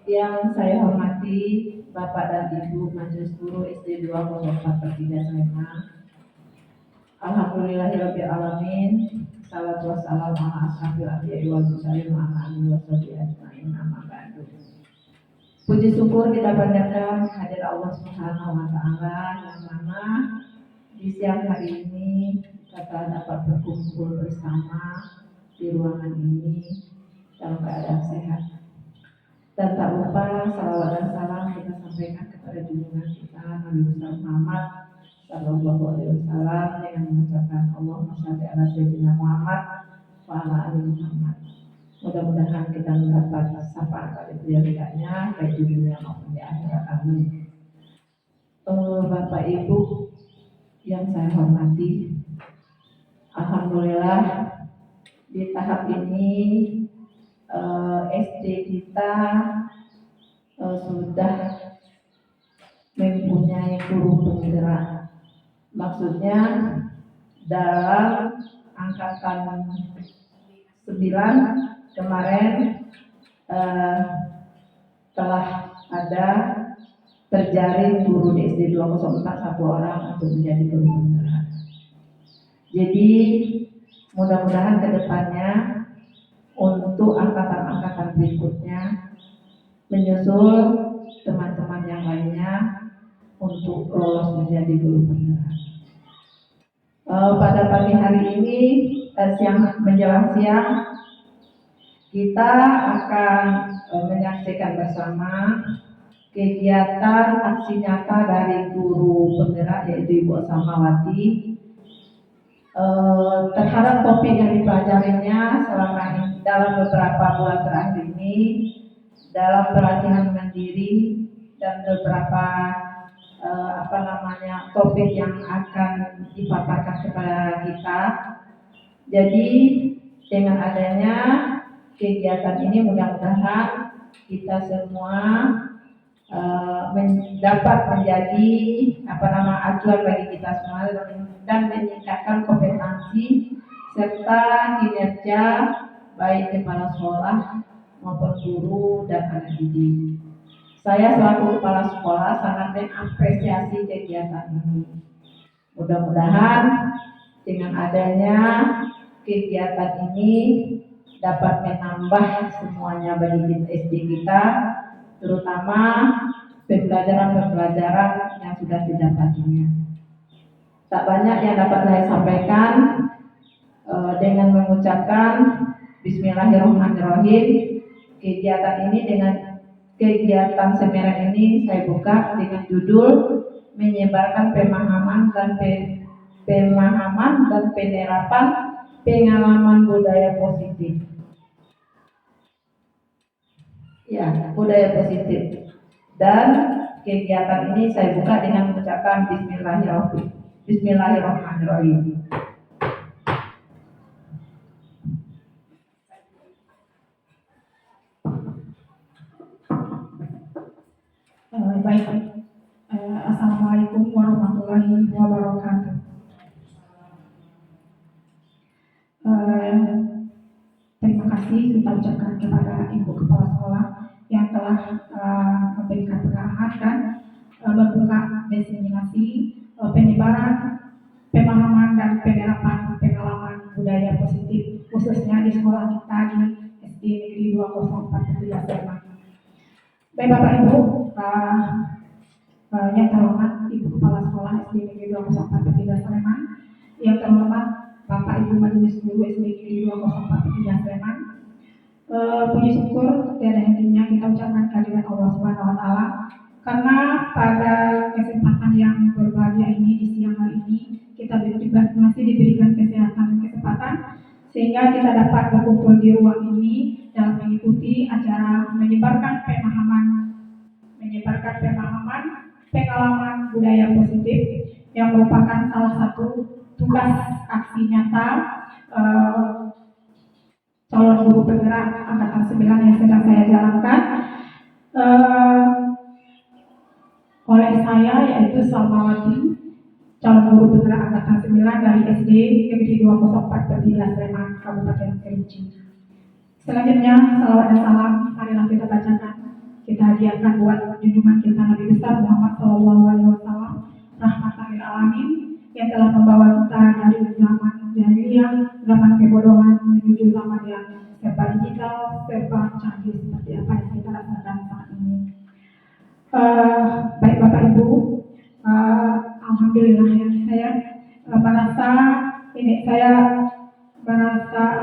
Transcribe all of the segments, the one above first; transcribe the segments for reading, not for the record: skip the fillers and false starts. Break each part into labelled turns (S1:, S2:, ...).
S1: Yang saya hormati Bapak dan Ibu Majelis Guru SD 204/3 Sleman. Alhamdulillahirabbil alamin. Salatu wassalamu ala asrofil anbiya'i wal mursalin wa ala alihi washabihi ajmain, amma ba'du. Puji syukur kita panjatkan hadir Allah Subhanahu wa taala yang mana di siang hari ini kita dapat berkumpul bersama di ruangan ini dalam keadaan sehat. Dan tak lupa salawat dan salam kita sampaikan kepada junjungan kita Nabi besar Muhammad Sallallahu Alaihi Wasallam dengan mengucapkan Allahumma shalli ala sayyidina Muhammad wa ala ali Muhammad. Mudah-mudahan kita mendapat syafaat dari beliau-nya baik di dunia maupun di akhirat. Amin. Bapak Ibu yang saya hormati, alhamdulillah di tahap ini SD kita sudah mempunyai guru penggerak. Maksudnya dalam angkatan 9 kemarin telah ada terjaring guru di SD 204 1 orang untuk menjadi guru penggerak. Jadi mudah-mudahan ke depannya untuk angkatan-angkatan berikutnya menyusul teman-teman yang lainnya untuk lolos menjadi guru penggerak. Pada pagi hari ini menjelang siang kita akan menyaksikan bersama kegiatan aksi nyata dari guru penggerak yaitu Ibu Samawati. Terhadap topik yang dipelajarinya selama ini dalam beberapa bulan terakhir ini dalam pelatihan mandiri dan beberapa topik yang akan dipaparkan kepada kita. Jadi dengan adanya kegiatan ini mudah-mudahan kita semua dapat menjadi acuan bagi kita semua dan meningkatkan kompetensi serta kinerja baik kepala sekolah maupun guru dan anak didik. Saya selaku kepala sekolah sangat mengapresiasi kegiatan ini. Mudah-mudahan dengan adanya kegiatan ini dapat menambah semuanya bagi SD kita, terutama pembelajaran yang sudah didapatinya. Tak banyak yang dapat saya sampaikan dengan mengucapkan Bismillahirrahmanirrahim. Kegiatan ini dengan kegiatan seminar ini saya buka dengan judul menyebarkan pemahaman dan penerapan pengalaman budaya positif. Ya, budaya positif. Dan kegiatan ini saya buka dengan mengucapkan Bismillahirrahmanirrahim.
S2: Baik. Assalamualaikum warahmatullahi wabarakatuh. Terima kasih kita ucapkan kepada Ibu Kepala Sekolah yang telah memberikan pengarahan dan membuka diseminasi penyebaran pemahaman dan penerapan pengalaman budaya positif khususnya di sekolah kita di SD Negeri 204 Sleman. Baik Bapak Ibu, yang terhormat Ibu Kepala Sekolah SD Negeri 204 Sleman, yang terhormat Bapak Ibu Majelis Guru SD Negeri 204 Sleman, puji syukur tiada hentinya kita ucapkan kehadiran Allah Subhanahu wa taala karena pada kesempatan yang berbahagia ini di siang hari ini kita masih diberikan kesehatan dan kesempatan sehingga kita dapat berkumpul di ruang ini dalam mengikuti acara menyebarkan pengalaman budaya positif yang merupakan salah satu tugas aksi nyata calon guru penggerak angkatan 9 yang sedang saya jalankan oleh saya yaitu Salmawati, calon guru penggerak angkatan 9 dari SD Negeri 204 Sleman, Kabupaten Kerinci. Selanjutnya, salawat dan salam marilah kita bacakan kita hadiahkan buat junjungan kita Nabi besar Muhammad SAW, rahmatan lil alamin, yang telah membawa kita dari zaman jahiliyah, zaman kebodohan menuju zaman yang serba digital, serba canggih seperti apa yang kita rasakan saat ini. Baik Bapak Ibu, alhamdulillah ya, saya merasa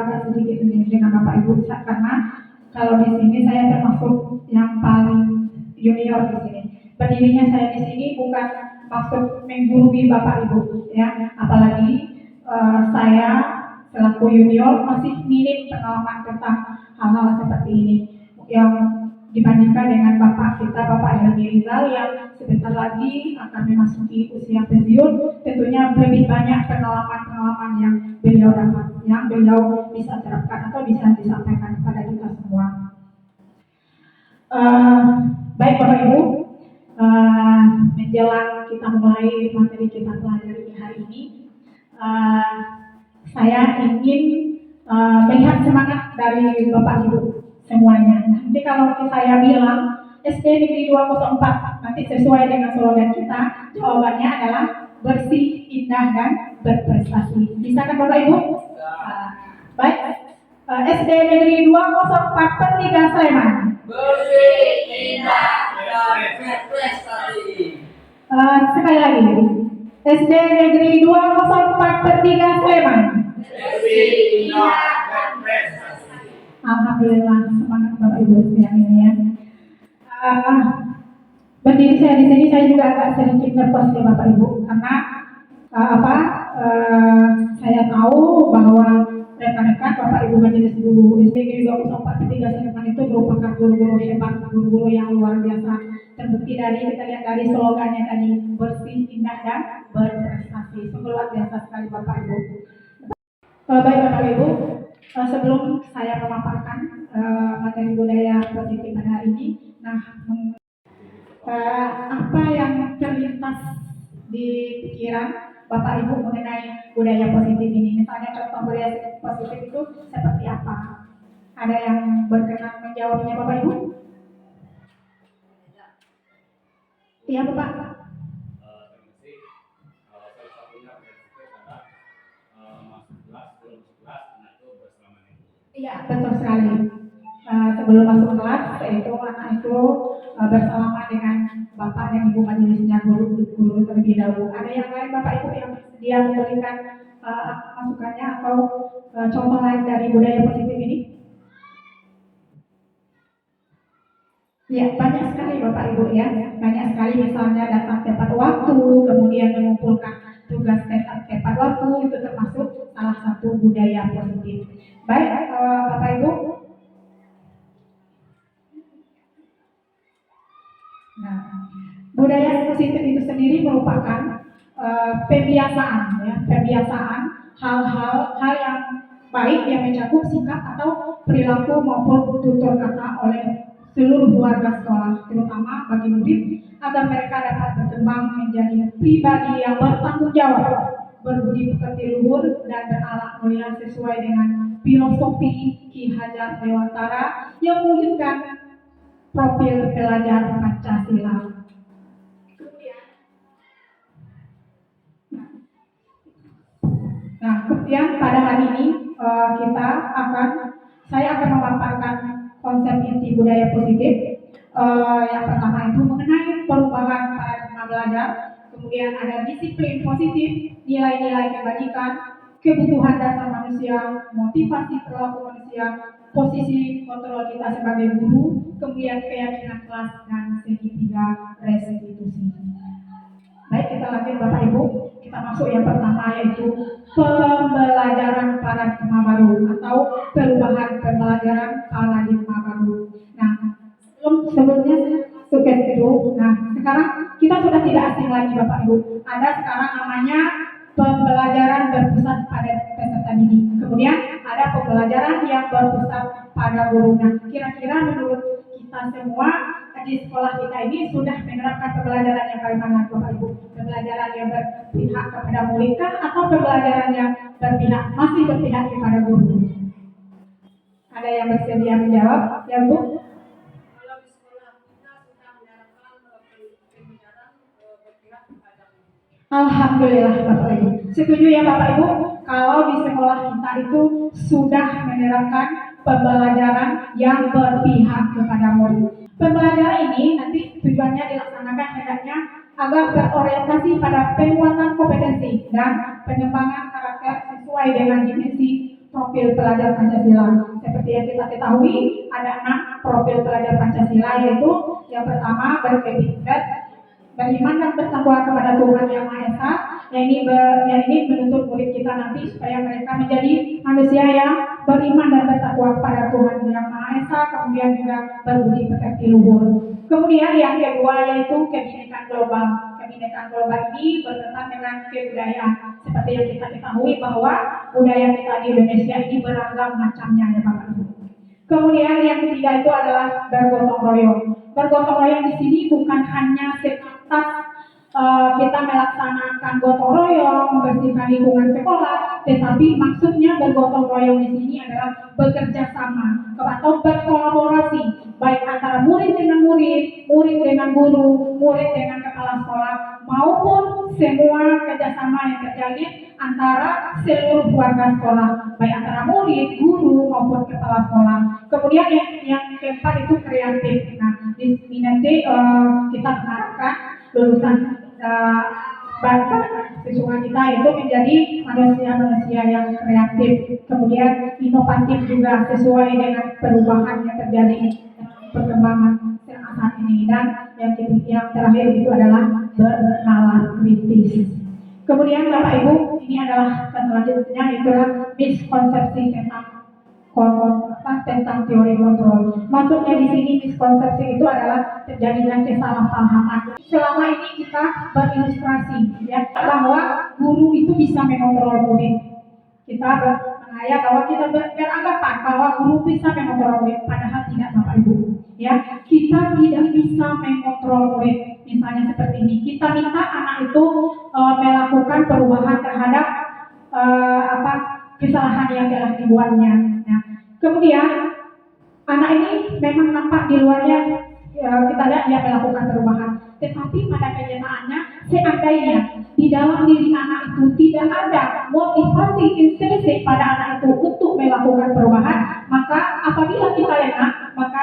S2: agak sedikit ini dengan Bapak Ibu karena kalau di sini saya termasuk yang paling junior di sini. Berdirinya saya di sini bukan maksud menggurui Bapak Ibu ya, apalagi saya selaku junior masih minim pengalaman tentang hal-hal seperti ini yang dibandingkan dengan Bapak kita, Bapak Helmi Rizal yang sebentar lagi akan memasuki usia pensiun, tentunya lebih banyak pengalaman-pengalaman yang beliau dapat, yang beliau bisa terapkan atau bisa disampaikan kepada kita semua. Baik Bapak Ibu, menjelang kita mulai materi kita pelajari hari ini, saya ingin melihat semangat dari Bapak Ibu semuanya. Nanti kalau saya bilang SD Negeri 204, nanti sesuai dengan slogan kita, jawabannya adalah bersih, indah, dan berprestasi. Bisa kan Bapak Ibu? Baik. SD Negeri 204 Pertiga Sleman.
S3: Bersih, indah, dan berprestasi.
S2: Sekali lagi. SD Negeri 204 Pertiga Sleman.
S3: Bersih, indah, dan berprestasi.
S2: Alhamdulillah, semangat Bapak Ibu sekalian ini ya. Berdiri saya di sini saya juga agak sedikit nervous ya Bapak Ibu karena saya tahu bahwa rekan-rekan Bapak Ibu Majelis Guru SD 204 Pertiga Sleman itu merupakan guru-guru hebat, guru-guru yang luar biasa. Terbukti dari kita lihat dari slogannya tadi, bersih, indah, dan berprestasi. Sungguh luar biasa sekali Bapak Ibu. Baik Bapak Ibu, sebelum saya memaparkan materi budaya positif pada hari ini, apa yang terlintas di pikiran Bapak Ibu mengenai budaya positif ini? Misalnya contoh budaya positif itu seperti apa? Ada yang berkenan menjawabnya Bapak Ibu? Iya Bapak. Iya, betul sekali. Sebelum masuk kelas, yaitu anak itu bersalaman dengan Bapak dan Ibu majelisnya guru terlebih dahulu. Ada yang lain Bapak Ibu yang sedia memberikan masukannya atau contoh lain dari budaya positif ini? Ya, banyak sekali Bapak Ibu ya. Banyak sekali misalnya datang tepat waktu, kemudian mengumpulkan tugas tepat waktu, itu termasuk salah satu budaya positif. Baik, Bapak Ibu. Nah, budaya positif itu sendiri merupakan pembiasaan, ya, pembiasaan hal-hal yang baik yang mencakup sikap atau perilaku maupun tutur kata oleh seluruh warga sekolah, terutama bagi murid, agar mereka dapat berkembang menjadi pribadi yang bertanggung jawab, berbudi pekerti luhur, dan berakhlak mulia sesuai dengan filosofi Ki Hajar Dewantara yang mewujudkan profil pelajar Pancasila. Kemudian pada hari ini saya akan memaparkan konsep inti budaya positif. Yang pertama itu mengenai perubahan paradigma belajar, kemudian ada disiplin positif, nilai-nilai kebajikan, kebutuhan dasar manusia, motivasi perilaku manusia, posisi kontrol kita sebagai guru, kemudian keyakinan kelas, dan segitiga restitusi. Baik, kita lanjut Bapak Ibu. Kita masuk yang pertama yaitu pembelajaran paradigma baru atau perubahan pembelajaran paradigma baru. Nah, sebelumnya suket itu. Nah, sekarang kita sudah tidak asing lagi Bapak Ibu. Ada sekarang namanya pembelajaran berpusat pada peserta didik. Kemudian ada pembelajaran yang berpusat pada guru. Nah, kira-kira menurut kita semua di sekolah kita ini sudah menerapkan pembelajaran yang bagaimana Bapak Ibu? Pembelajaran yang berpihak kepada muridkah atau pembelajaran yang masih berpihak kepada guru? Ada yang bersedia menjawab? Ya Bu? Alhamdulillah Bapak Ibu. Setuju ya Bapak Ibu? Kalau di sekolah kita itu sudah menerapkan pembelajaran yang berpihak kepada murid. Pembelajaran ini nanti tujuannya dilaksanakan hendaknya agar berorientasi pada penguatan kompetensi dan pengembangan karakter sesuai dengan dimensi profil pelajar Pancasila. Seperti yang kita ketahui, ada 6 profil pelajar Pancasila, yaitu yang pertama beriman dan bertakwa kepada Tuhan Yang Maha Esa. Yang ini menuntut murid kita nanti supaya mereka menjadi manusia yang beriman dan bertakwa kepada Tuhan Yang Maha Esa, kemudian juga berbudi pekerti luhur. Kemudian yang kedua yaitu kebinekaan global. Kebinekaan global ini berkaitan dengan kebudayaan. Seperti yang kita ketahui bahwa budaya kita di Indonesia ini beragam macamnya ya Bapak Ibu. Kemudian yang ketiga itu adalah bergotong royong. Bergotong royong di sini bukan hanya sebatas kita melaksanakan gotong royong, membersihkan lingkungan sekolah, tetapi maksudnya bergotong royong di sini adalah bekerja sama atau berkolaborasi, baik antara murid dengan murid, murid dengan guru, murid dengan kepala sekolah, maupun semua kerjasama yang terjadi antara seluruh warga sekolah, baik antara murid, guru maupun kepala sekolah. Kemudian yang keempat itu kreatif. Nah, di sini nanti kita mengharapkan lulusan siswa kita itu menjadi manusia-manusia yang kreatif, kemudian inovatif juga sesuai dengan perubahan yang terjadi perkembangan saat ini. Dan yang terakhir itu adalah bernalar kritis. Kemudian Bapak Ibu, ini adalah selanjutnya itulah miskonsepsi tentang teori kontrol. Maksudnya di sini miskonsepsi itu adalah terjadinya kesalahpahaman. Selama ini kita berilustrasi ya bahwa guru itu bisa mengontrol murid. Kita menganggap bahwa kita beranggapan bahwa guru bisa mengontrol murid, padahal tidak Bapak Ibu. Ya, kita tidak bisa mengontrol murid. Misalnya seperti ini, kita minta anak itu melakukan perubahan terhadap kesalahan yang telah dibuatnya. Nah, kemudian anak ini memang nampak di luarnya kita lihat dia melakukan perubahan, tetapi pada kenyataannya seandainya di dalam diri anak itu tidak ada motivasi intrinsik pada anak itu untuk melakukan perubahan, maka apabila kita lengah, maka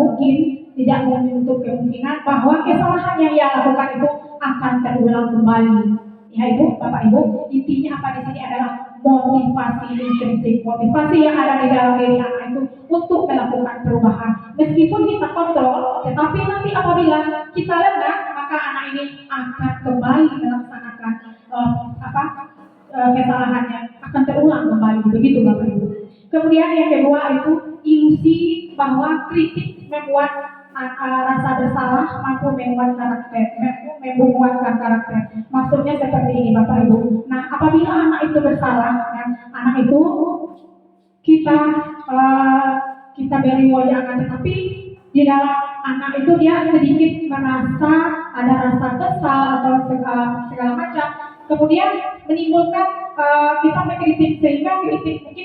S2: mungkin tidak menutup kemungkinan bahwa kesalahan yang ia lakukan itu akan terulang kembali. Ya Ibu, Bapak Ibu, intinya apa di sini adalah motivasi intrinsik, motivasi yang ada di dalam diri anak itu untuk melakukan perubahan. Meskipun kita kontrol, tetapi nanti apabila kita lengah, maka anak ini akan kembali melaksanakan kesalahannya, akan terulang kembali. Begitu Bapak Ibu. Kemudian yang kedua itu ilusi bahwa kritik membuat rasa bersalah mampu menguatkan karakter. Maksudnya seperti ini Bapak Ibu. Nah, apabila anak itu bersalah, ya, anak itu kita beri wajangan, tetapi di dalam anak itu dia sedikit merasa ada rasa kesal atau segala macam. Kemudian menimbulkan kita mengkritik, sehingga kritik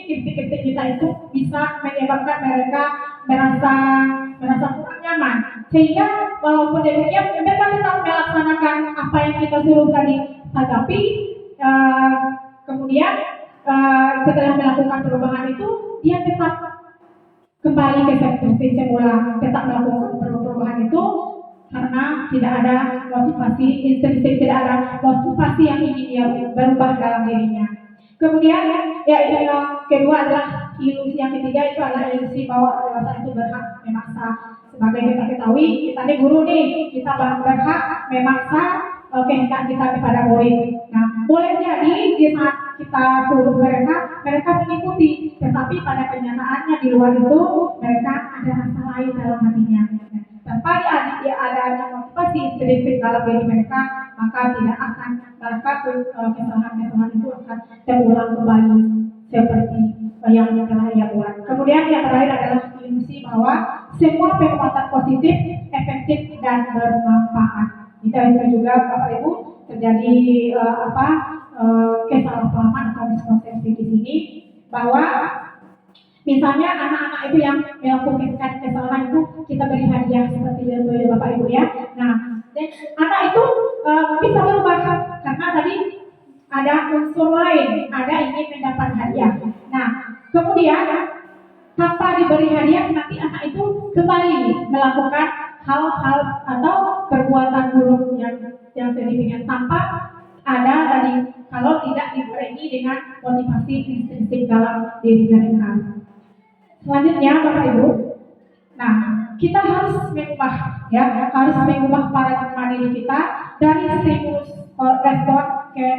S2: kita itu bisa menyebabkan mereka merasa kurang nyaman, sehingga walaupun demikian mereka tetap melaksanakan apa yang kita suruh tadi, tetapi kemudian setelah melakukan perubahan itu dia tetap kembali ke seperti semula, tetap melakukan perubahan itu karena tidak ada motivasi intrinsik, tidak ada motivasi yang ingin dia berubah dalam dirinya. Kemudian yang kedua adalah ilusi. Yang ketiga itu adalah ilusi bahwa dewasa itu berhak memaksa. Sebagai kita ketahui, kita ini guru nih, kita berhak memaksa kehendak kita kepada murid. Nah, boleh jadi di saat kita suruh mereka mengikuti, tetapi pada kenyataannya di luar itu mereka ada rasa lain dalam hatinya. Tanpa ada motivasi intrinsik dalam diri mereka, maka tidak akan kesalahan-kesalahan itu akan terulang kembali seperti yang telah ia buat. Kemudian yang terakhir adalah ilusi bahwa semua penguatan positif, efektif dan bermanfaat. Itu juga Bapak Ibu terjadi kesalahpahaman atau miskonsepsi di sini, bahwa misalnya anak-anak itu yang melakukan kesalahan itu kita beri hadiah seperti itu ya Bapak Ibu ya. Nah, dan anak itu bisa berubah karena tadi ada unsur lain, ada ingin mendapat hadiah. Nah, kemudian tanpa diberi hadiah nanti anak itu kembali melakukan hal-hal atau perbuatan buruk yang sedemikian tanpa ada tadi kalau tidak dibarengi dengan motivasi intrinsik dalam diri mereka. Selanjutnya Bapak Ibu, nah kita harus mengubah paradigma diri kita dari stimulus respon ke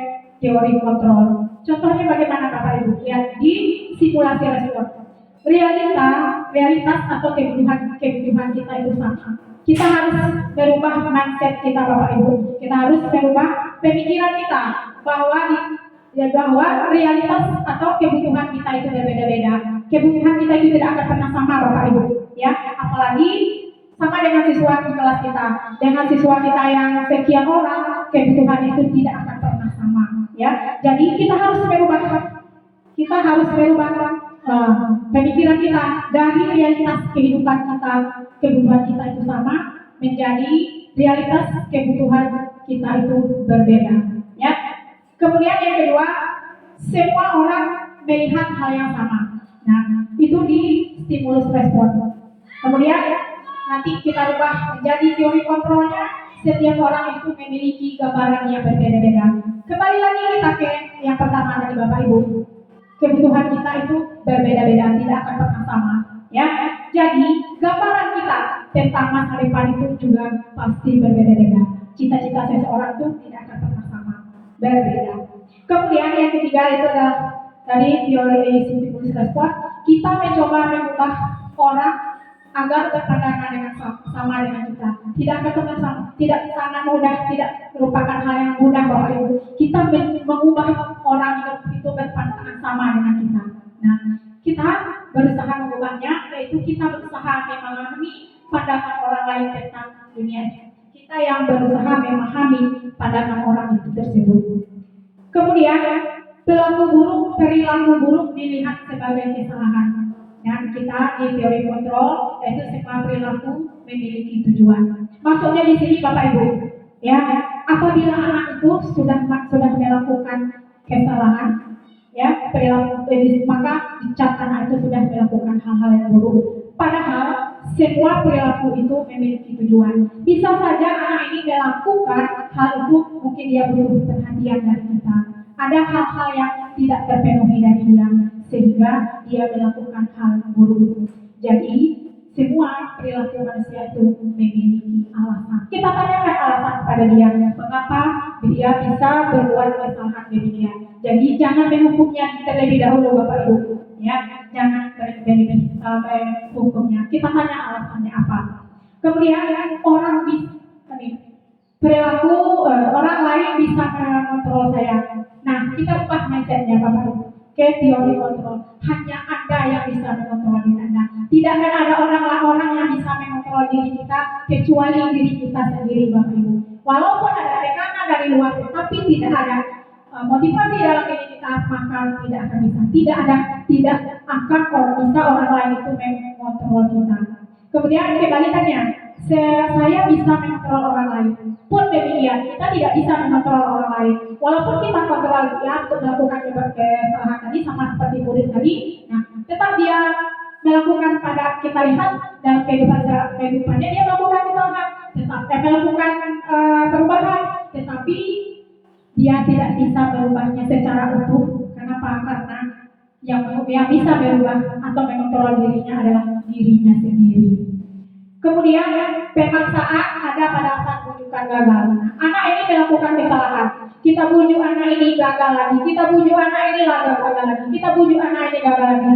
S2: teori kontrol. Contohnya bagaimana Bapak Ibu? Lihat di simulasi respon. Realitas atau kebutuhan kita itu sama. Kita harus berubah mindset kita Bapak Ibu. Kita harus berubah pemikiran kita bahwa realitas atau kebutuhan kita itu berbeda-beda. Kebutuhan kita itu tidak akan pernah sama Bapak Ibu. Ya, apalagi sama dengan siswa di kelas kita. Dengan siswa kita yang sekian orang, kebutuhan itu tidak akan pernah sama. Ya, jadi kita harus berubah pemikiran kita dari realitas kehidupan kita, kebutuhan kita itu sama menjadi realitas kebutuhan kita itu berbeda. Ya. Kemudian yang kedua, semua orang melihat hal yang sama. Nah, itu di stimulus respon. Kemudian nanti kita rubah menjadi teori kontrolnya. Setiap orang itu memiliki gambaran yang berbeda-beda. Kembali lagi kita ke yang pertama tadi Bapak Ibu. Kebutuhan kita itu berbeda-beda, tidak akan pernah sama. Ya, jadi gambaran kita tentang masa depan itu juga pasti berbeda-beda. Cita-cita seseorang itu tidak akan pernah sama, berbeda. Kemudian yang ketiga itu adalah dari teori stimulus respon. Kita mencoba mengubah orang agar berpandangan dengan sama dengan kita. Tidak akan pernah sama, tidak sangat mudah, tidak merupakan hal yang mudah Bapak Ibu. Kita mengubah orang itu berpandangan sama dengan kita. Nah, kita berusaha mengubahnya, yaitu kita berusaha memahami pandangan orang lain tentang dunia. Kita yang berusaha memahami pandangan orang itu tersebut. Kemudian perilaku buruk dilihat sebagai kesalahan. Dan kita di teori kontrol yaitu semua perilaku memiliki tujuan. Maksudnya di sini Bapak Ibu, ya, apabila anak itu sudah melakukan kesalahan, ya, perilaku maka dicap anak itu sudah melakukan hal-hal yang buruk. Padahal semua perilaku itu memiliki tujuan. Bisa saja anak ini melakukan hal itu mungkin dia butuh perhatian dari kita. Ada hal-hal yang tidak terpenuhi dari dia sehingga dia melakukan hal buruk. Jadi semua perilaku manusia itu memiliki alasan. Kita tanyakan alasan kepada dia, mengapa dia bisa berbuat kesalahan demikian. Jadi jangan menghukumnya terlebih dahulu Bapak Ibu, ya, jangan menghukumnya. Kita tanya alasannya apa. Kemudian orang lain bisa mengontrol saya. Nah, kita ubah mindsetnya Bapak Ibu ke teori kontrol. Hanya Anda yang bisa mengontrol diri Anda. Tidak akan ada orang yang bisa mengontrol diri kita kecuali diri kita sendiri Bapak Ibu. Walaupun ada tekanan dari luar, tetapi tidak ada motivasi dalam diri kita, maka tidak akan bisa. Tidak akan bisa orang lain itu mengontrol kita. Kemudian kebalikannya, saya bisa mengontrol orang lain. Pun demikian, kita tidak bisa mengontrol orang lain. Walaupun kita kontrol dia untuk melakukan kesalahan tadi sama seperti murid tadi, nah, tetap dia melakukan pada kita lihat dalam kehidupannya dia melakukan kesalahan, tetap melakukan perubahan, tetapi dia tidak bisa berubahnya secara utuh. Kenapa? Karena yang bisa berubah atau mengontrol dirinya adalah dirinya sendiri. Kemudian pemaksaan ada pada saat bujukan gagal. Anak ini melakukan kesalahan. Kita bujuk anak ini gagal lagi. Kita bujuk anak ini gagal lagi. Kita bujuk anak ini gagal lagi.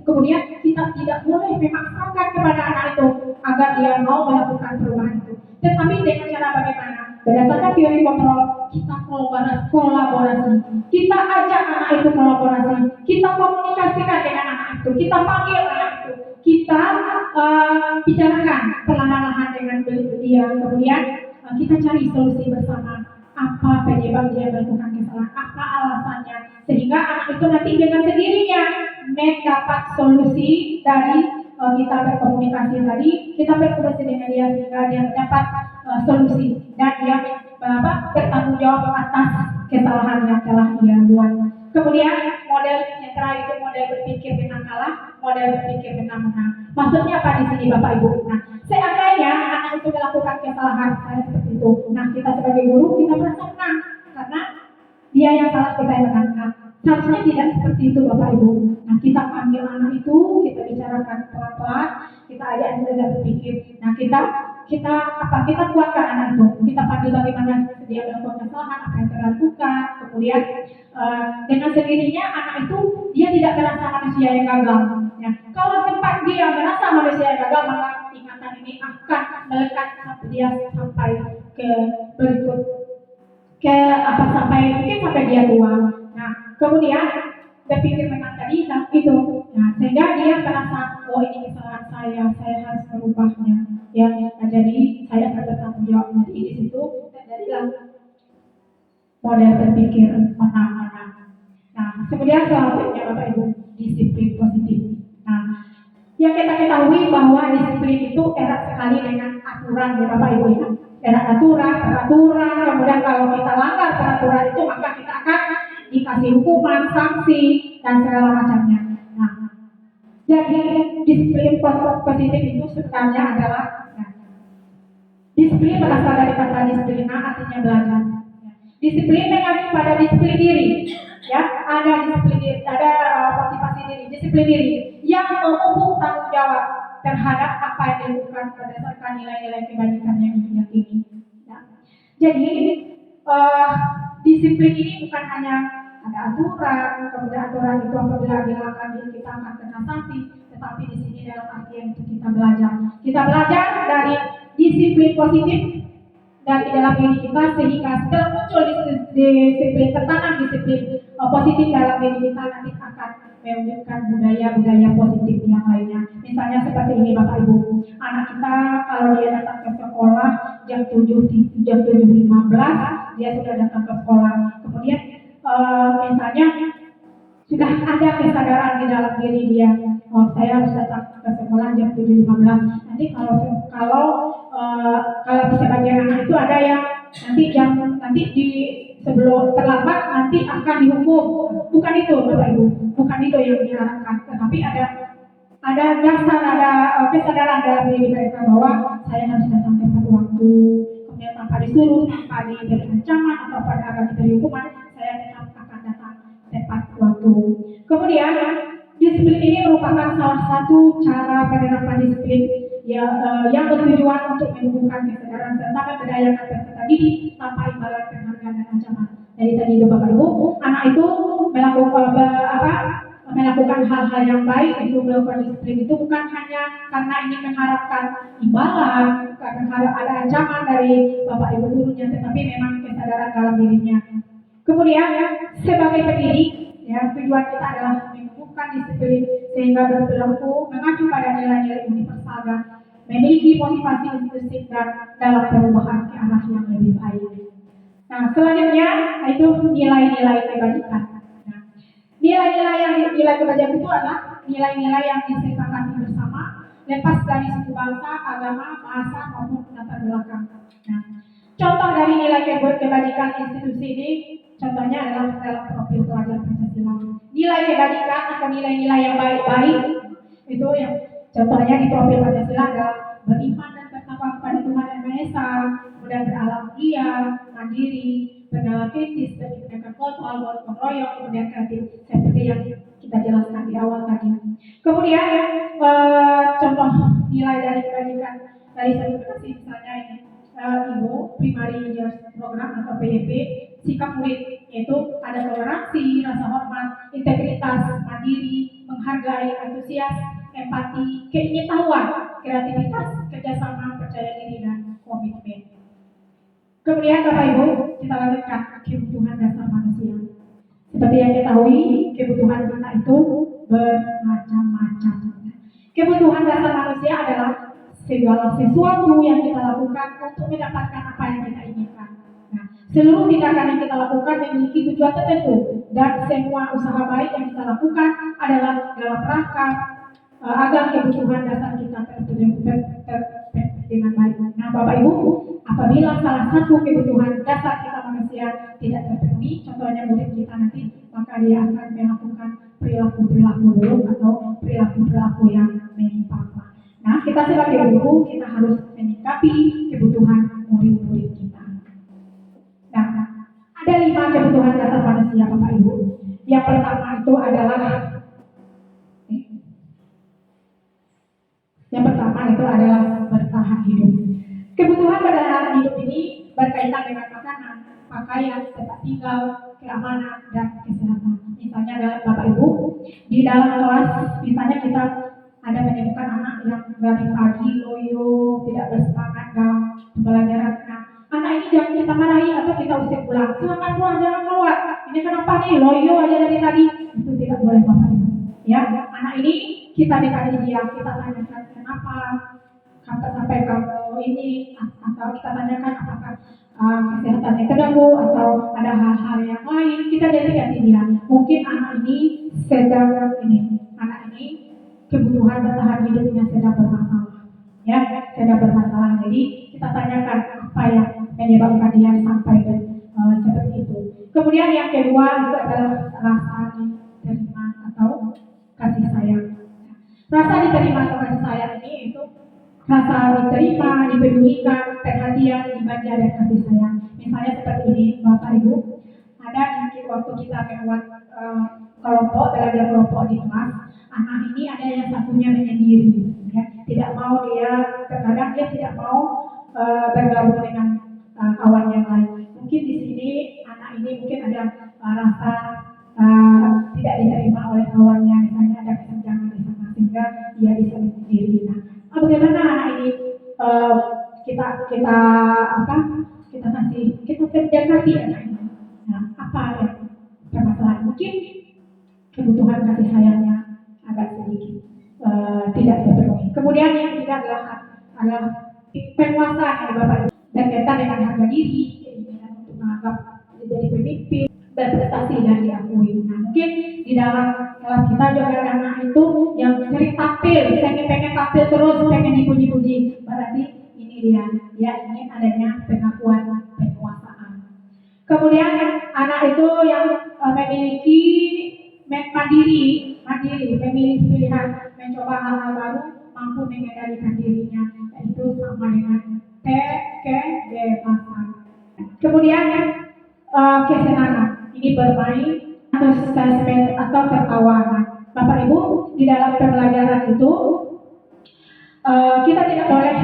S2: Kemudian kita tidak boleh memaksakan kepada anak itu agar dia mau melakukan perubahan itu. Tetapi dengan cara bagaimana? Berdasarkan teori kontrol, kita kolaborasi. Kita ajak anak itu kolaborasi. Kita komunikasikan dengan anak itu. Kita panggil anak itu. Kita bicarakan perlahan-lahan dengan dia. Kemudian kita cari solusi bersama. Apa penyebab dia melakukan kesalahan? Apa alasannya? Sehingga anak itu nanti dengan sendirinya mendapat solusi dari kita berkomunikasi tadi. Kita berkomunikasi dengan dia sehingga dia mendapat solusi dan dia bertanggung jawab atas kesalahan yang telah ia buat. Kemudian model yang terakhir itu model berpikir menang kalah, model berpikir menang-menang. Maksudnya apa di sini Bapak Ibu? Nah, seandainya anak itu melakukan kesalahan seperti itu, nah kita sebagai guru kita merasa menang karena dia yang salah kita yang menang. Nah, seharusnya tidak seperti itu Bapak Ibu. Nah, kita panggil anak itu, kita bicarakan pelan-pelan, kita ajak dia berpikir. Nah, kita kuatkan anak itu. Kita panggil bagaimana dia melakukan kesalahan, apa yang terlakukan. Kemudian dengan sendirinya anak itu dia tidak merasa manusia yang gagal. Ya. Kalau sempat dia merasa manusia yang gagal, maka ingatan ini akan melekat dia sampai ke berikut sampai dia tua. Nah, kemudian berpikir menang tadi itu. Nah, sehingga dia merasa oh ini kesalahan saya harus merubahnya. Ya, nah, jadi saya akan bertanggung jawab. Jadi di situ terjadilah model berpikir menang-menang. Nah, kemudian selanjutnya Bapak Ibu, disiplin positif. Nah, yang kita ketahui bahwa disiplin itu erat sekali dengan aturan ya Bapak Ibu ya. Erat peraturan, kemudian kalau kita langgar peraturan itu maka kita akan dikasih hukuman, sanksi, dan segala macamnya. Nah, jadi disiplin positif itu sebenarnya adalah disiplin berasal dari kata disiplina, artinya belajar. Disiplin mengacu pada disiplin diri, ya. Ada disiplin diri, ada motivasi diri, disiplin diri yang memupuk tanggung jawab terhadap apa yang dilakukan berdasarkan nilai-nilai kebajikan yang diyakini. Ya. Jadi disiplin ini bukan hanya ada aturan, kemudian aturan itu apabila dilanggar kita akan kena sanksi, tetapi di sini dalam artian itu kita belajar. Kita belajar dari disiplin positif dari dalam diri kita sehingga setelah muncul disiplin tertanam disiplin positif dalam diri kita nanti akan mewujudkan budaya-budaya positif yang lainnya. Misalnya seperti ini Bapak Ibu, anak kita kalau dia datang ke sekolah jam 7.15 dia sudah datang ke sekolah. Kemudian misalnya sudah ada kesadaran di dalam diri dia, oh saya harus datang ke sekolah jam 7.15. Nanti kalau sebagian anak itu ada yang nanti di sebelum terlambat nanti akan dihukum. Bukan itu Bapak Ibu, bukan itu yang diharapkan. Tetapi ada dasar, ada kesadaran dalam diri mereka bahwa saya harus datang tepat waktu. Kemudian tanpa disuruh, tanpa diberi ancaman atau pada diberi hukuman, saya tetap akan datang tepat waktu. Kemudian disiplin ini merupakan salah satu cara penerapan disiplin yang bertujuan untuk menumbuhkan kesadaran serta memberdayakan peserta didik tanpa imbalan penghargaan dan ancaman. Jadi tadi itu Bapak Ibu, anak itu melakukan hal-hal yang baik, itu melakukan disiplin itu bukan hanya karena ingin mengharapkan imbalan, karena ada ancaman dari Bapak Ibu gurunya, tetapi memang kesadaran dalam dirinya. Kemudian sebagai pendidik, ya tujuan kita adalah menumbuhkan disiplin sehingga berperilaku mengacu pada nilai-nilai universal dan memiliki motivasi inklusif dan dalam perubahan ke arah yang lebih baik. Nah, selanjutnya itu nilai-nilai kebajikan. Nah, nilai kebajikan itu adalah nilai-nilai yang disepakati bersama, lepas dari suku bangsa, agama, bahasa maupun latar belakang. Nah, contoh dari nilai kebajikan institusi ini, contohnya adalah dalam profil pelajar Pancasila. Nilai kebajikan atau nilai-nilai yang baik-baik itu yang contohnya di profil Pancasila adalah beriman dan bertakwa kepada Tuhan Yang Maha Esa, kemudian berakhlak mulia, mandiri, bernalar kritis, bertindakan kontrol, gotong royong, kemudian kreatif seperti yang kita jelaskan di awal tadi. Kemudian contoh nilai dari kebajikan dari sertifikasi misalnya ini IPO Primary Years Program atau PYP, sikap murid yaitu ada toleransi, rasa hormat, integritas, mandiri, menghargai, antusias, empati, keingintahuan, kreativitas, kerjasama, percaya diri, dan komitmen. Kemudian Bapak Ibu, kita lanjutkan kebutuhan dasar manusia. Seperti yang kita ketahui, kebutuhan kita itu bermacam-macam. Kebutuhan dasar manusia adalah segala sesuatu yang kita lakukan untuk mendapatkan apa yang kita inginkan. Nah, seluruh tindakan yang kita lakukan memiliki tujuan tertentu dan semua usaha baik yang kita lakukan adalah dalam rangka agar kebutuhan dasar kita terpenuhi dengan baik. Nah, Bapak Ibu, apabila salah satu kebutuhan dasar kita manusia tidak terpenuhi, contohnya murid kita nanti, maka dia akan melakukan perilaku-perilaku buruk atau perilaku-perilaku yang menyimpang. Nah, kita sebagai guru kita harus menyikapi kebutuhan murid-murid kita. Nah, ada 5 kebutuhan dasar manusia, Bapak Ibu. Yang pertama itu adalah bertahan hidup. Kebutuhan bertahan hidup ini berkaitan dengan makanan, pakaian, tempat tinggal, keamanan, dan kesehatan. Misalnya dalam Bapak Ibu, di dalam kelas misalnya kita ada menemukan anak yang dari pagi loyo, tidak bersemangat dalam pembelajaran. Nah, anak ini jangan kita marahi atau kita usir pulang. Silakan pulang, jangan keluar. Ini kenapa nih loyo aja dari tadi? Itu tidak boleh Bapak Ibu. Ya, anak ini kita dekati dia, kita tanyakan kenapa sampai kamu ini, atau kita tanyakan apakah kesehatannya terganggu atau ada hal-hal yang lain, kita dekati dia. Mungkin anak ini kebutuhan bertahan hidupnya sedang bermasalah, ya, sedang bermasalah. Jadi kita tanyakan apa yang menyebabkan dia sampai seperti itu. Kemudian yang kedua itu adalah rasa diterima atau kasih sayang. Rasa diterima atau kasih sayang ini itu rasa diterima, dipedulikan, perhatian, dimanja dan kasih sayang. Misalnya seperti ini, Bapak Ibu, ada waktu kita membuat belajar kelompok di kelas, anak ini ada yang satunya menyendiri, ya, tidak mau terkadang dia tidak mau bergabung dengan kawan yang lain. Mungkin di sini anak ini mungkin ada rasa tidak diterima oleh kawannya, misalnya ada kesenjangan di sana sehingga dia bisa menyendiri. Nah, bagaimana anak ini kita dekati anak ini. Nah, apa yang permasalahan? Mungkin kebutuhan kasih sayangnya agak sedikit tidak terpenuhi. Kemudian yang ketiga adalah penguasaan dari Bapak Ibu berkaitan dengan harga diri, keinginan untuk menganggap menjadi pemimpin, berprestasi dan diakui. Nah, mungkin di dalam kelas kita juga ada anak itu yang sering tampil, pengen tampil terus, pengen dipuji-puji. Berarti ini dia ingin adanya pengakuan, penguasaan. Kemudian anak itu yang memiliki mandiri, memilih pilihan, mencoba hal-hal baru, mampu mengendalikan dirinya, yaitu sama dengan kebebasan. Kemudian kesenangan, ini bermain atau tertawa. Bapak Ibu, di dalam pembelajaran itu kita tidak boleh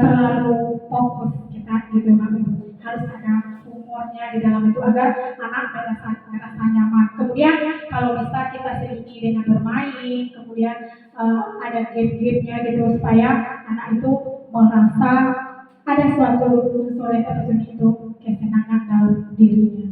S2: terlalu fokus kita gitu, Bapak Ibu. Harus ada humornya di dalam itu agar anak merasa nyaman. Kemudian kalau bisa kita selingi dengan bermain, kemudian ada game-gamenya gitu supaya anak itu merasa ada suatu unsur itu kesenangan dalam dirinya.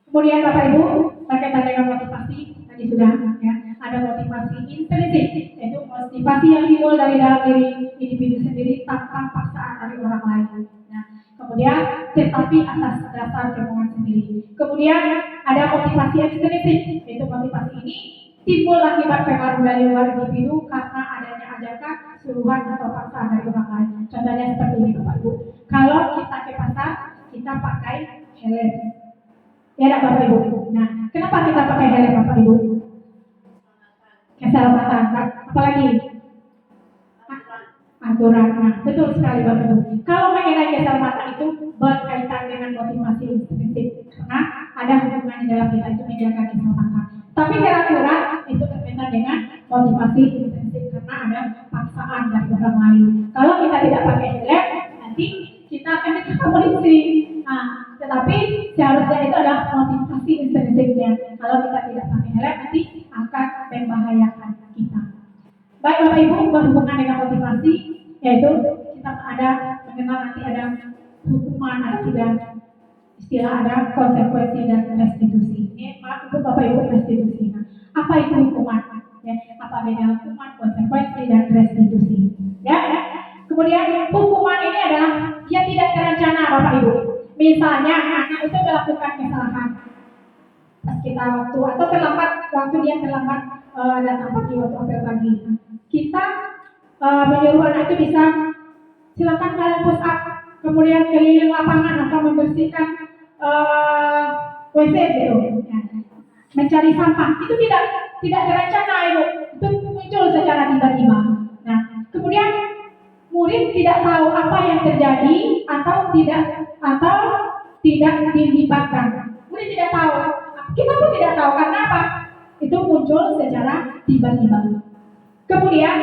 S2: Kemudian Bapak Ibu, berkaitan dengan motivasi tadi sudah ya, ada motivasi intrinsik, yaitu motivasi yang timbul dari dalam diri individu sendiri tanpa paksaan dari orang lain. Nah, kemudian tetapi atas dasar kemauan sendiri. Kemudian ada motivasi ekstrinsik, yaitu motivasi ini timbul akibat pengaruh dari luar individu karena adanya ajakan, suruhan atau paksaan dari orang lain. Contohnya seperti ini Bapak Ibu. Kalau kita ke pasar, kita pakai helm. Ya enggak Bapak Ibu? Nah, kenapa kita pakai helm Bapak Ibu? Keselamatan. Apalagi? Aturan. Nah, betul sekali Bapak Ibu. Kalau mengenai keselamatan itu berkaitan dengan motivasi intrinsik. Karena ada hubungannya dalam kita itu menjaga keselamatan. Tapi kira-kira itu berkaitan dengan motivasi intrinsik karena ada paksaan dari orang lain. Kalau kita tidak pakai helm, nanti kita akan ditangkap polisi. Nah, tetapi seharusnya itu adalah motivasi intrinsiknya. Kalau kita tidak pakai helm, nanti akan membahayakan kita. Baik Bapak Ibu, berhubungan dengan motivasi, yaitu kita mengenal nanti ada hukuman, ada pidana, istilah ada konsekuensi dan restitusi. Ini itu Bapak Ibu restitusi. Nah, apa itu hukuman? Ya, apa beda hukuman, konsekuensi dan restitusi? Ya. Kemudian hukuman ini adalah dia tidak terencana Bapak Ibu. Misalnya anak itu melakukan kesalahan pas kita atau terlambat waktu dia terlambat datang pagi waktu apel pagi. Kita menyuruh anak itu bisa silakan kalian push up, kemudian keliling lapangan atau membersihkan WC gitu, ya. Mencari sampah itu tidak direncana ibu, itu muncul secara tiba-tiba. Nah, kemudian murid tidak tahu apa yang terjadi atau tidak dilibatkan. Murid tidak tahu, kita pun tidak tahu karena apa? Itu muncul secara tiba-tiba. Kemudian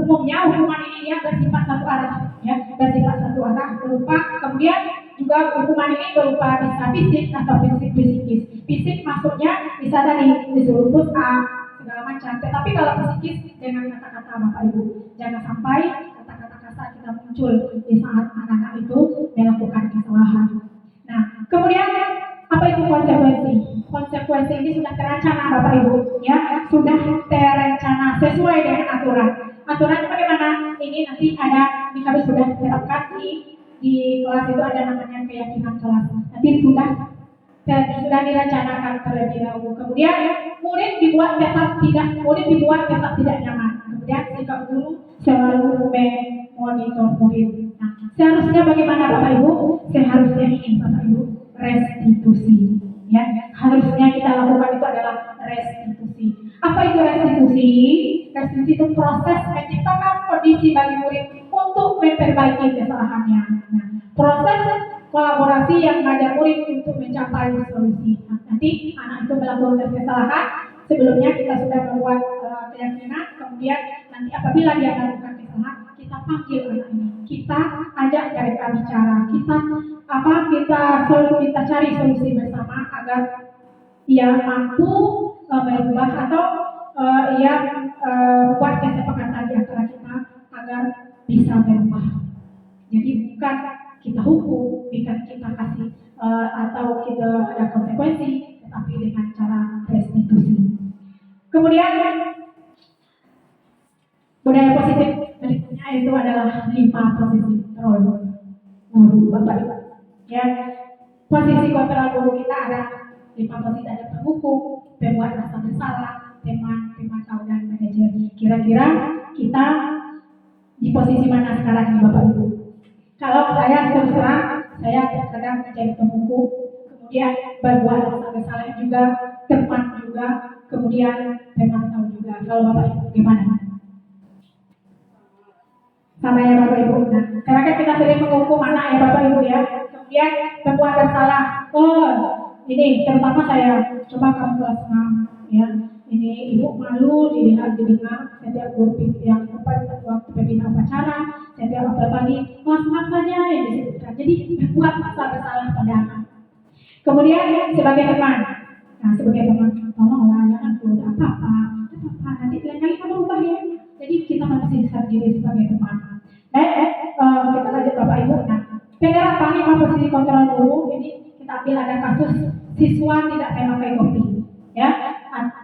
S2: umumnya hukuman ini dia bersifat satu arah, ya, bersifat satu arah berupa. Kemudian juga hukuman ini berupa bisa fisik atau psikis. Fisik maksudnya bisa dari disuruh push up segala macam. Tetapi kalau psikis dengan kata-kata Bapak Ibu, jangan sampai kata-kata kasar kita muncul di saat anak-anak itu melakukan kesalahan. Nah, kemudian apa itu konsekuensi? Konsekuensi ini sudah terencana Bapak Ibu, ya, sudah terencana sesuai dengan aturan. Aturannya bagaimana? Ini nanti ada, ini kami sudah terapkan di kelas itu ada namanya keyakinan kelas. Nanti sudah direncanakan terlebih dahulu. Kemudian murid dibuat tetap tidak nyaman. Kemudian sikap guru selalu memonitor murid. Nah, seharusnya bagaimana Bapak Ibu? Seharusnya ini Bapak Ibu restitusi. Ya, harusnya kita lakukan itu adalah restitusi. Apa itu restitusi? Restitusi itu proses menciptakan kondisi bagi murid untuk memperbaiki kesalahannya. Nah, proses kolaborasi yang mengajak murid untuk mencapai solusi. Nah, nanti anak itu melakukan kesalahan, sebelumnya kita sudah membuat keyakinan, kemudian nanti apabila dia melakukan kesalahan, kita panggil anak ini, kita ajak mereka bicara, kita cari solusi bersama agar ia mampu berubah atau ia buat kesepakatan di antara kita agar bisa berubah. Jadi bukan kita hukum, bukan kita kasih atau kita ada konsekuensi, tetapi dengan cara restitusi. Kemudian budaya positif berikutnya itu adalah 5 posisi kontrol guru Bapak Ibu. Ya, posisi kontrol guru kita ada 5 posisi, ada penghukum, pembuat rasa bersalah, teman tahu dan manajer. Kira-kira kita di posisi mana sekarang ini Bapak Ibu? Kalau saya terus terang, saya terkadang menjadi penghukum, kemudian berbuat rasa bersalah juga, teman juga, kemudian teman tahu juga. Kalau Bapak Ibu gimana? Sama ya Bapak Ibu. Nah, karena kan kita sering menghukum anak ya Bapak Ibu ya. Kemudian berbuat bersalah. Oh, ini terutama saya coba kamu kelas 6 ya. Ini ibu malu didengar setiap guru yang waktu pembina upacara, setiap pagi kelas 6 saja yang disebutkan. Jadi berbuat rasa bersalah pada anak. Kemudian sebagai teman, tolonglah jangan keluar apa-apa, nanti lain kali kamu ubah ya. Jadi kita masih bisa diri sebagai teman. Kita lanjut Bapak Ibu. Nah, penerapan 5 posisi kontrol guru ini kita ambil ada kasus siswa tidak memakai kopi, ya.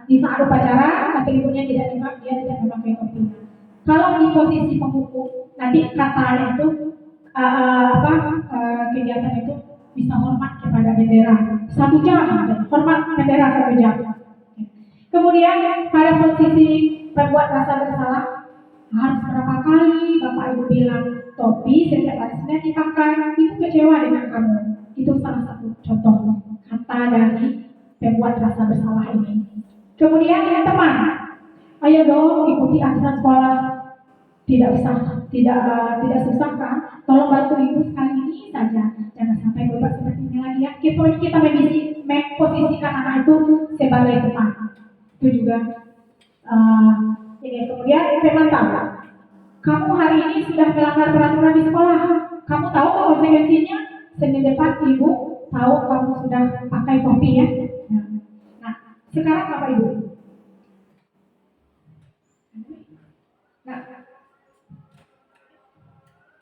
S2: Di saat upacara, kata ibunya dia tidak memakai kopi. Kalau di posisi penghukum, nanti katanya itu kegiatan itu bisa hormat kepada bendera 1 jam, hormat bendera 1 jam. Kemudian pada posisi berbuat rasa bersalah, harus berapa kali Bapak Ibu bilang topi setiap hari Senin dipakai, ibu kecewa dengan kamu. Itu salah satu contoh kata dari pembuat rasa bersalah ini. Kemudian yang teman, ayo dong ikuti aturan sekolah, tidak susah kan? Tolong bantu ibu sekali ini saja, jangan sampai berbuat seperti ini lagi ya. Kita memposisikan anak itu sebagai teman. Itu juga ini. Kemudian teman tahu, kamu hari ini sudah melanggar peraturan di sekolah. Kamu tahu konsekuensinya? Senin depan ibu tahu kamu sudah pakai topi ya. Nah, sekarang Bapak Ibu.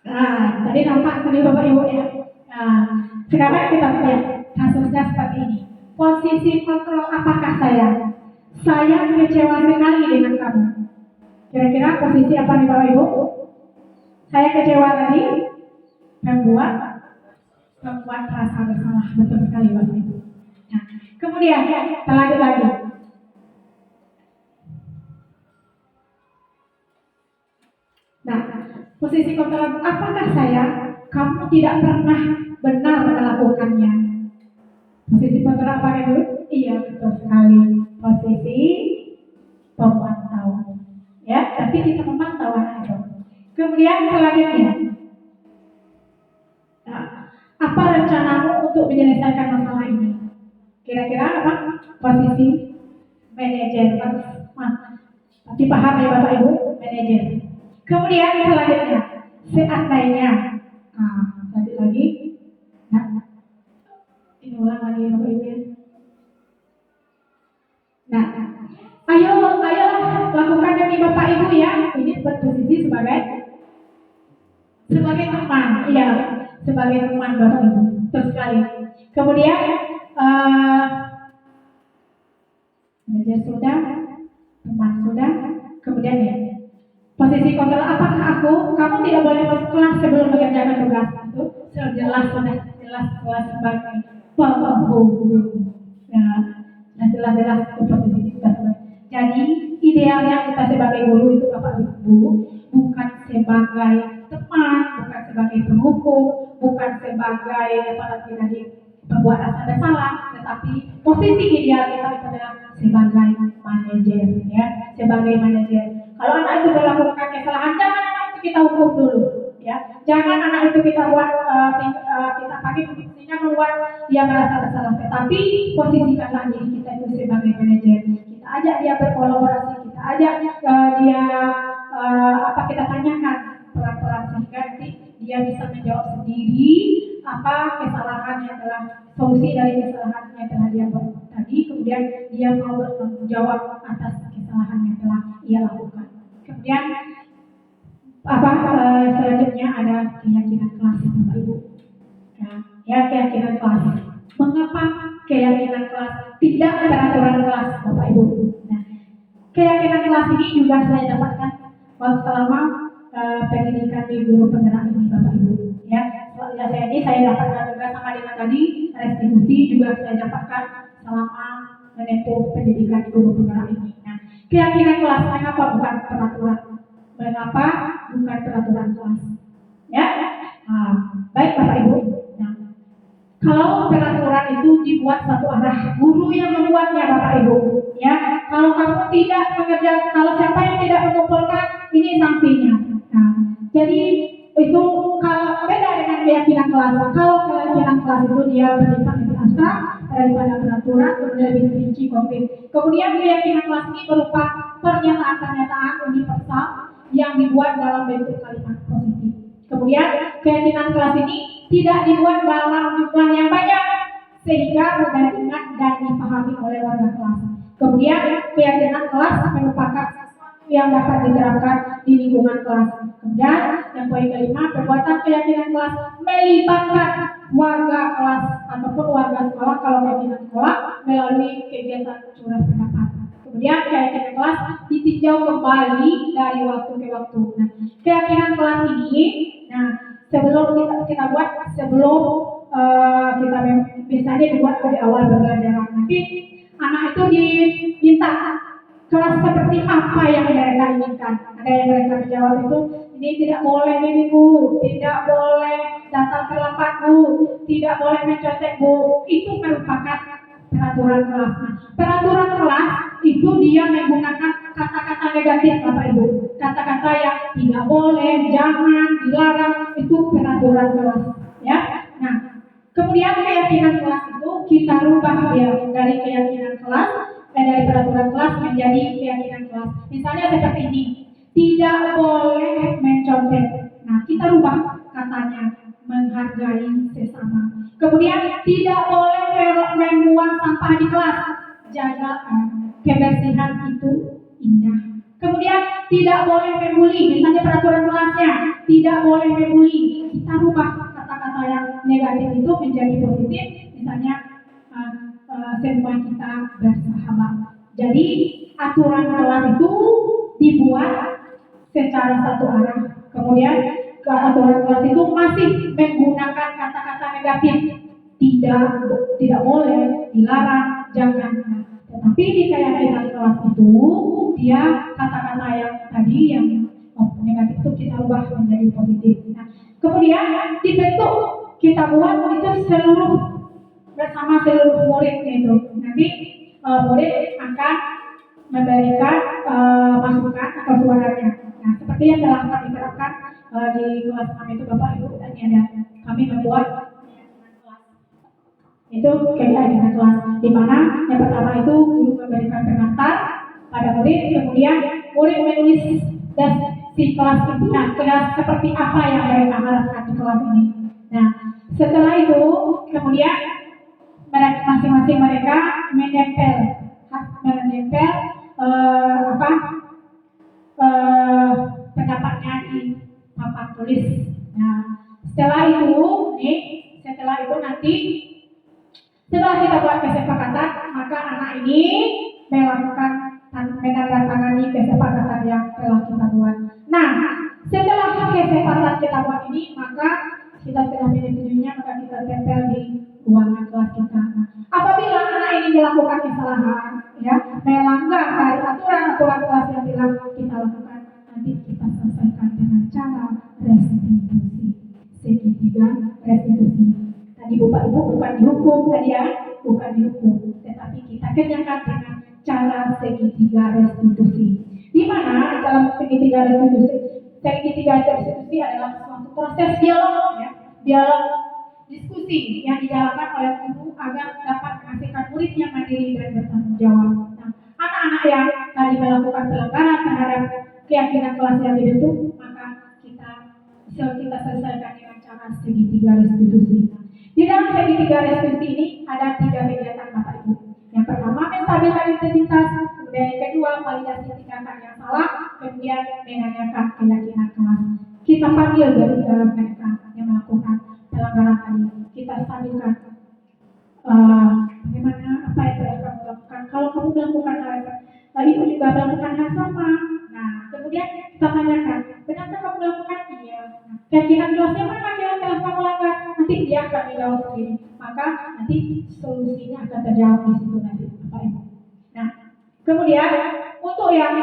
S2: Nah, tadi nampak tadi Bapak Ibu ya. Nah, sekarang kita lihat kasusnya seperti ini. Posisi kontrol apakah saya? Saya kecewa sekali dengan kamu. Kira-kira posisi apa nih Bapak Ibu? Saya kecewa tadi, membuat rasa bersalah. Betul sekali Bapak Ibu. Nah, kemudian kita lanjut lagi. Nah, Posisi kontrol, apakah saya? Kamu tidak pernah benar melakukannya. Posisi kontrol apa itu? Iya, betul sekali. Posisi pemantau. Ya, tapi kita memantau anak itu. Kemudian selanjutnya, nah, apa rencanamu untuk menyelesaikan masalah ini? Kira-kira apa? Posisi manajer. Pasti paham ya Bapak Ibu, manajer. Kemudian selanjutnya, seandainya, lanjut lagi. Nah, ini ulang lagi Bapak Ibu ya. Nah, ayolah lakukan demi Bapak Ibu ya. Ini berposisi sebagai teman, iya, sebagai teman Bapak Ibu. Terus sekali. Kemudian manajer sudah, teman sudah, kemudian ya. Posisi kontrol, apakah kamu tidak boleh masuk kelas sebelum mengerjakan tugas itu? Jelas kelas sebagai penghubung. Nah, jelas itu posisi kita sebagai. Jadi idealnya kita sebagai guru itu Bapak Ibu bukan sebagai teman, bukan sebagai penghukum, bukan sebagai apalagi tadi pembuat rasa bersalah, tetapi posisi ideal kita itu adalah sebagai manajer, ya, sebagai manajer. Kalau anak itu melakukan kesalahan, jangan anak itu kita hukum dulu, ya, jangan anak itu kita buat kita pakai sehingga membuat dia merasa bersalah. Tetapi posisikanlah diri kita itu sebagai manajer. Kita ajak dia berkolaborasi, kita ajak dia kita tanyakan pelan-pelan sehingga nanti dia bisa menjawab sendiri apa kesalahan yang telah solusi dari kesalahan yang telah dia buat tadi, kemudian dia mau bertanggung jawab atas kesalahan yang telah ia lakukan. Kemudian selanjutnya ada keyakinan kelas Bapak Ibu. Ya, keyakinan kelas. Mengapa keyakinan kelas tidak peraturan kelas Bapak Ibu? Nah, keyakinan kelas ini juga saya dapatkan selama pendidikan di guru penggerak ini Bapak Ibu. Ya, saya dapatkan juga sama dengan tadi restitusi juga saya dapatkan selama menempuh pendidikan di guru penggerak ini. Nah, keyakinan kelas mengapa bukan peraturan? Mengapa bukan peraturan kelas? Ya, baik Bapak Ibu. Nah, kalau peraturan itu dibuat satu arah, guru yang membuatnya Bapak Ibu. Ya, kalau kamu tidak mengerjakan, kalau siapa yang tidak mengumpulkan, ini sanksinya. Nah, jadi itu kalau beda dengan keyakinan kelas. Kalau keyakinan kelas itu dia bersifat lebih abstrak daripada peraturan, kemudian lebih rinci konkret. Kemudian keyakinan kelas ini berupa pernyataan-pernyataan universal yang dibuat dalam bentuk kalimat positif. Kemudian keyakinan kelas ini tidak dibuat dalam jumlah yang banyak sehingga mudah diingat dan dipahami oleh warga kelas. Kemudian keyakinan kelas merupakan sesuatu yang dapat diterapkan di lingkungan kelas. Kemudian yang poin kelima, perbuatan keyakinan kelas melibatkan warga kelas ataupun warga sekolah kalau keyakinan sekolah melalui kegiatan curah pendapat. Kemudian keyakinan kelas ditinjau kembali dari waktu ke waktu. Nah, keyakinan kelas ini, sebelum kita buat, sebelum kita biasanya dibuat di awal pembelajaran. Nanti anak itu diminta kelas seperti apa yang mereka inginkan. Ada yang mereka menjawab itu, ini tidak boleh ini Bu, tidak boleh datang terlambat Bu, tidak boleh mencontek Bu. Itu merupakan peraturan kelas. Peraturan kelas itu dia menggunakan kata-kata negatif Bapak Ibu. Kata-kata yang tidak boleh, jangan, dilarang, itu peraturan kelas. Ya. Nah, kemudian keyakinan kelas itu kita rubah ya dari keyakinan kelas dari peraturan kelas menjadi keyakinan kelas. Misalnya seperti ini, tidak boleh mencontek. Nah, kita rubah katanya menghargai sesama. Kemudian tidak boleh membuang sampah di kelas. Jaga kebersihan itu indah. Kemudian tidak boleh membuli. Misalnya peraturan kelasnya tidak boleh membuli. Kita rubah kata-kata yang negatif itu menjadi positif. Misalnya semua kita bersahabat. Jadi aturan kelas itu dibuat secara satu arah. Kemudian aturan kelas itu masih menggunakan kata-kata negatif, tidak boleh, dilarang, jangan. Tetapi di keyakinan kelas itu dia kata-kata yang tadi yang negatif itu kita ubah menjadi positif. Nah, kemudian dibentuk kita buat itu seluruh bersama seluruh murid itu. Nanti murid akan memberikan masukan atau suaranya. Nah, seperti yang telah kami terapkan di kelas 6 itu Bapak Ibu, tadi ada kami membuat itu kegiatan kelas di mana yang pertama itu guru memberikan pengantar pada murid, kemudian murid menulis dan si kelas itu, nah kelas seperti apa yang mereka harapkan di kelas ini. Nah setelah itu kemudian mereka masing-masing mereka menempel apa pendapatnya di papan tulis. Nah setelah itu nanti setelah kita buat kesepakatan, maka anak ini melakukan menandatangani kesepakatan yang telah kita buat. Nah, setelah kesepakatan kita buat ini, maka kita telah menyetujuinya, maka kita tempel di ruangan kelas kita. Nah, apabila anak ini melakukan kesalahan, ya, melanggar dari aturan-aturan kelas yang telah kita lakukan, nanti kita selesaikan dengan cara restitusi, segitiga restitusi. Tadi Bapak Ibu bukan dihukum tadi ya, bukan dihukum, tetapi kita kerjakan dengan cara segitiga restitusi. Di mana di dalam segitiga restitusi adalah suatu proses dialog, ya, dialog diskusi yang dijalankan oleh guru agar dapat menghasilkan murid yang mandiri dan bertanggung jawab. Nah, anak-anak yang tadi melakukan pelanggaran terhadap keyakinan kelas yang dibentuk, maka kita selesaikan dengan cara segitiga restitusi. Di dalam segitiga restitusi ini ada 3 kegiatan Bapak Ibu. Yang pertama menstabilkan identitas, kemudian yang kedua validasi tindakan yang salah, kemudian menanyakan keyakinan kelas. Kita panggil dari mereka yang melakukan pelanggaran tadi, kita stabilkan bagaimana apa yang telah kamu lakukan. Kalau kamu melakukan hal itu juga melakukan hal sama. Nah, kemudian kita tanyakan, benarkah kamu melakukan? Iya. Keyakinan kelasnya mana yang telah kamu lakukan? Nanti dia akan menjawab sendiri. Maka nanti solusinya akan terjawab di situ nanti, Bapak Ibu. Nah, kemudian untuk yang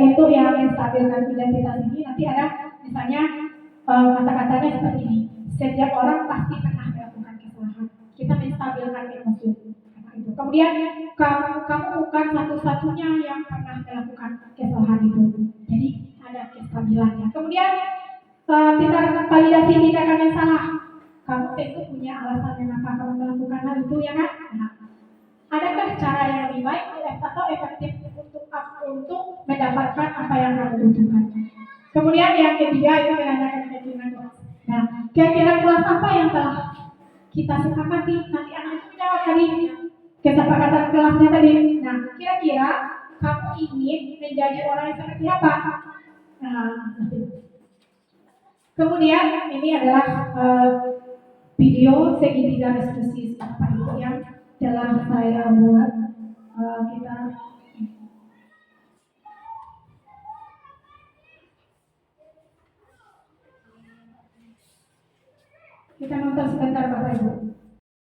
S2: itu yang menstabilkan identitas ini nanti ada misalnya kata-katanya seperti ini. Setiap orang pasti pernah melakukan kesalahan. Kita menstabilkan emosi. Kemudian kamu bukan satu-satunya yang pernah melakukan kesalahan itu. Jadi ada kestabilannya. Kemudian kita validasi tindakan yang salah. Kamu tentu punya alasan mengapa kamu melakukan hal itu, ya kan? Nah, adakah cara yang lebih baik atau efektif untuk mendapatkan apa yang kamu butuhkan? Kemudian yang ketiga itu menanyakan keyakinan kelas. Nah, keyakinan kelas apa yang telah kita sepakati? Nanti anak itu menjawab tadi kesepakatan kelasnya tadi. Nah, kira-kira kamu ingin menjadi orang yang seperti apa? Nah, kemudian ini adalah video segitiga restitusi apa itu yang telah saya buat. Kita nonton sebentar Bapak Ibu.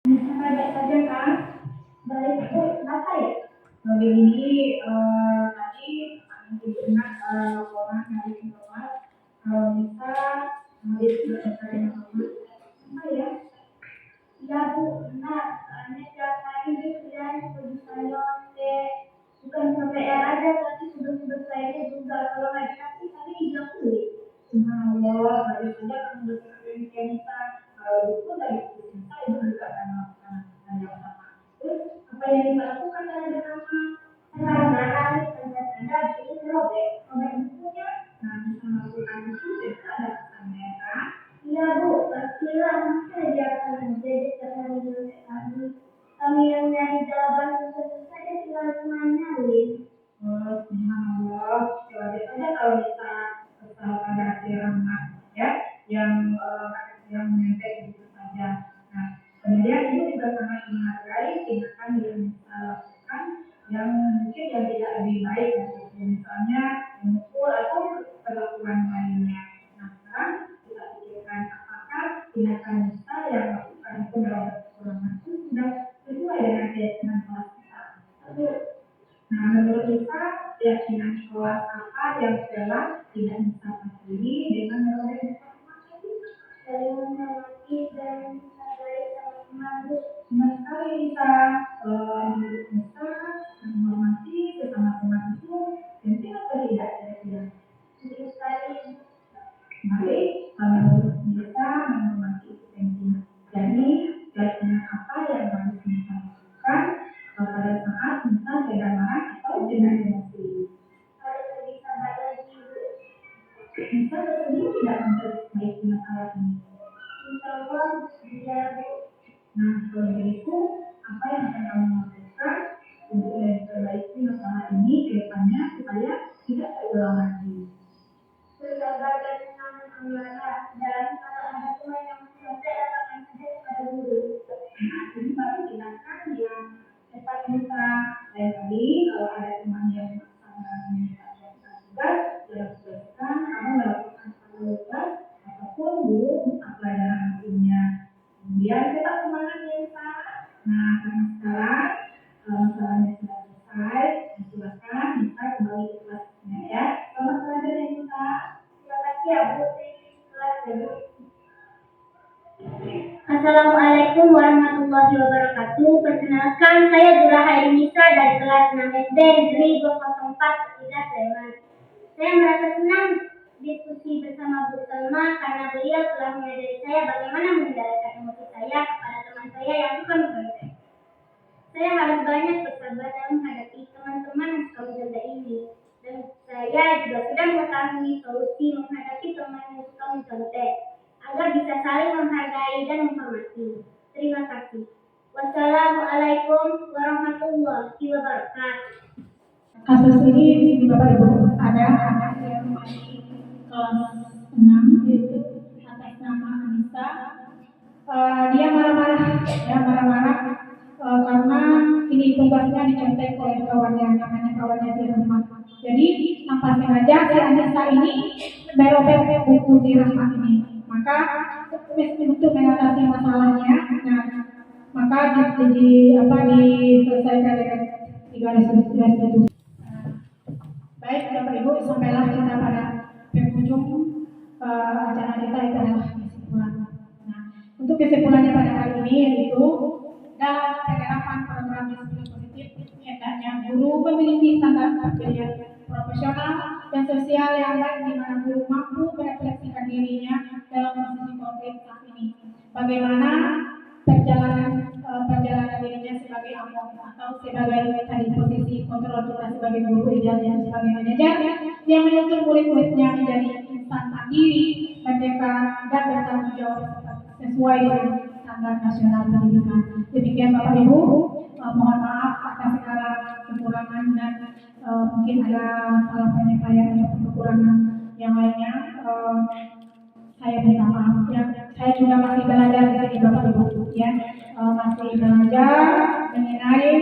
S2: Baik saja kan? Baik itu kenapa ya? Jadi ini tadi kami dengar laporan dari Bapak kalau bisa itu dari Bapak. Apa ya? Ya Bu, benar. Soalnya tiap hari kerjaan seperti saya bukan sampai aja, tapi sudah saya juga kalau nggak dikasih tadi tidak boleh. Subhanallah, baru saja kamu berpikir kita itu dari kita itu juga akan melakukan hal yang sama. Terus apa yang kita lakukan adalah pengajaran tanda-tanda itu robek bukunya. Nah, bisa melakukan itu juga ada pesan mereka. Iya Bu, pastilah saja akan menjadi kami yang dari jawaban tentu saja tinggal menyalin. Subhanallah, coba saja kalau bisa kesalahan dari rahmat ya, yang menyampaikan itu saja. Nah, kemudian ini juga sangat menghargai tindakan yang kita lakukan yang mungkin yang tidak lebih baik, misalnya memukul atau perlakuan lainnya. Nah, sekarang kita pikirkan apakah tindakan kita yang lakukan itu dalam kekurangan itu sudah sesuai dengan keyakinan kelas kita. Nah, menurut kita keyakinan kelas apa yang telah tidak bisa berdiri dengan melalui
S4: saling menghormati dan menghargai sama-sama.
S2: benar sekali bisa bisa menghormati sesama teman itu penting atau tidak kira-kira?
S4: Penting sekali.
S2: Baik, kalau bisa menghormati itu penting. Jadi keyakinan apa yang harus kita lakukan pada saat misal sedang marah atau sedang emosi?
S4: Harus lebih sabar lagi.
S2: Bisa bersedia tidak memperbaiki masalah ini?
S4: Insya Allah bisa.
S2: Nah, kalau begitu, apa yang akan kamu lakukan untuk memperbaiki masalah ini ke depannya supaya tidak terulang lagi?
S4: Bersabar dan menahan amarah, dan kalau ada teman yang tidak dapatkan saja kepada guru.
S2: Nah, ini baru tindakan yang cepat bisa. Lain kali kalau ada teman yang meminta tugas, jelaskan kamu melakukan tugas ataupun guru pelajaran lainnya. Kemudian tetap semangat ya Nisa. Nah, karena sekarang masalahnya sudah selesai, silakan Nisa kembali ke kelasnya ya. Selamat belajar ya Nisa.
S4: Terima kasih ya Bu. Kelas ya Bu. Assalamualaikum warahmatullahi wabarakatuh. Perkenalkan, saya Zura Hairunisa dari kelas 6 SD Negeri 204 Ketiga Sleman. Saya merasa senang diskusi bersama Bu Selma karena beliau telah mengajari saya bagaimana mengendalikan emosi saya kepada teman saya yang suka menggoda. Saya harus banyak bersabar dalam menghadapi teman-teman yang suka menggoda ini. Dan saya juga sudah mengetahui solusi menghadapi teman yang suka mencontek agar bisa saling menghargai dan menghormati. Terima kasih. Wassalamualaikum warahmatullahi wabarakatuh.
S2: Kasus ini di Bapak Ibu ada anak yang masih kelas 6 yaitu atas nama Anissa. Dia marah-marah karena ini tugasnya dicontek oleh kawannya, namanya kawannya si Rahmat. Jadi tanpa sengaja si Anissa ini merobek buku si Rahmat ini. Maka untuk mengatasi masalahnya, maka diselesaikan dengan 3 restitusi. Baik Bapak Ibu, sampailah kita pada penghujung acara kita itu adalah kesimpulan. Nah, untuk kesimpulannya pada hari ini yaitu dalam penerapan program disiplin positif, hendaknya guru memiliki standar kepribadian profesional dan sosial yang baik di mana guru mampu merefleksikan dirinya dalam posisi konkret saat ini. Bagaimana perjalanan dirinya sebagai among atau sebagai tadi posisi kontrol kita sebagai guru ideal dan sebagai manajer yang menuntut murid-muridnya menjadi insan mandiri, merdeka dan bertanggung jawab sesuai dengan standar nasional pendidikan. Demikian Bapak Ibu, mohon maaf atas segala kekurangan dan mungkin ada salah penyampaian atau kekurangan yang lainnya. Saya minta maaf ya. Saya juga masih belajar di sini Bapak Ibu ya, masih belajar mengenai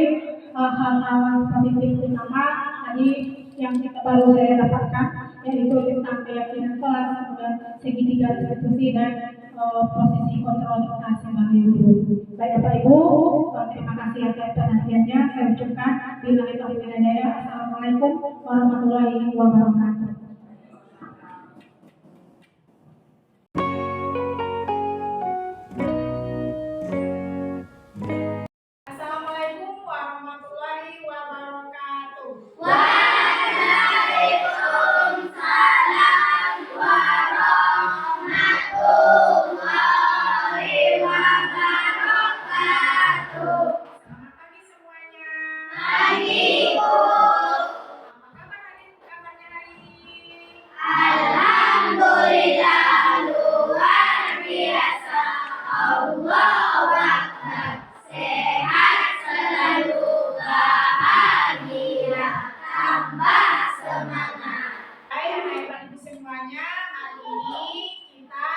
S2: hal-hal positif utama tadi yang baru saya dapatkan, yaitu tentang keyakinan kelas, kemudian segitiga institusi dan posisi kontrol kita sebagai guru. Baik Bapak Ibu, terima kasih atas perhatiannya. Saya ucapkan billahi taufiq wal hidayah. Assalamualaikum warahmatullahi wabarakatuh.
S5: Assalamualaikum warahmatullahi wabarakatuh.
S4: Waalaikumsalam warahmatullahi wabarakatuh.
S5: Selamat pagi semuanya.
S4: Pagi Bu.
S5: Apa kabarnya hari ini?
S4: Alhamdulillah luar biasa. Allahu Akbar. Sehat selalu, bahagia, tambah semangat.
S5: Baik Bapak Ibu semuanya, hari ini kita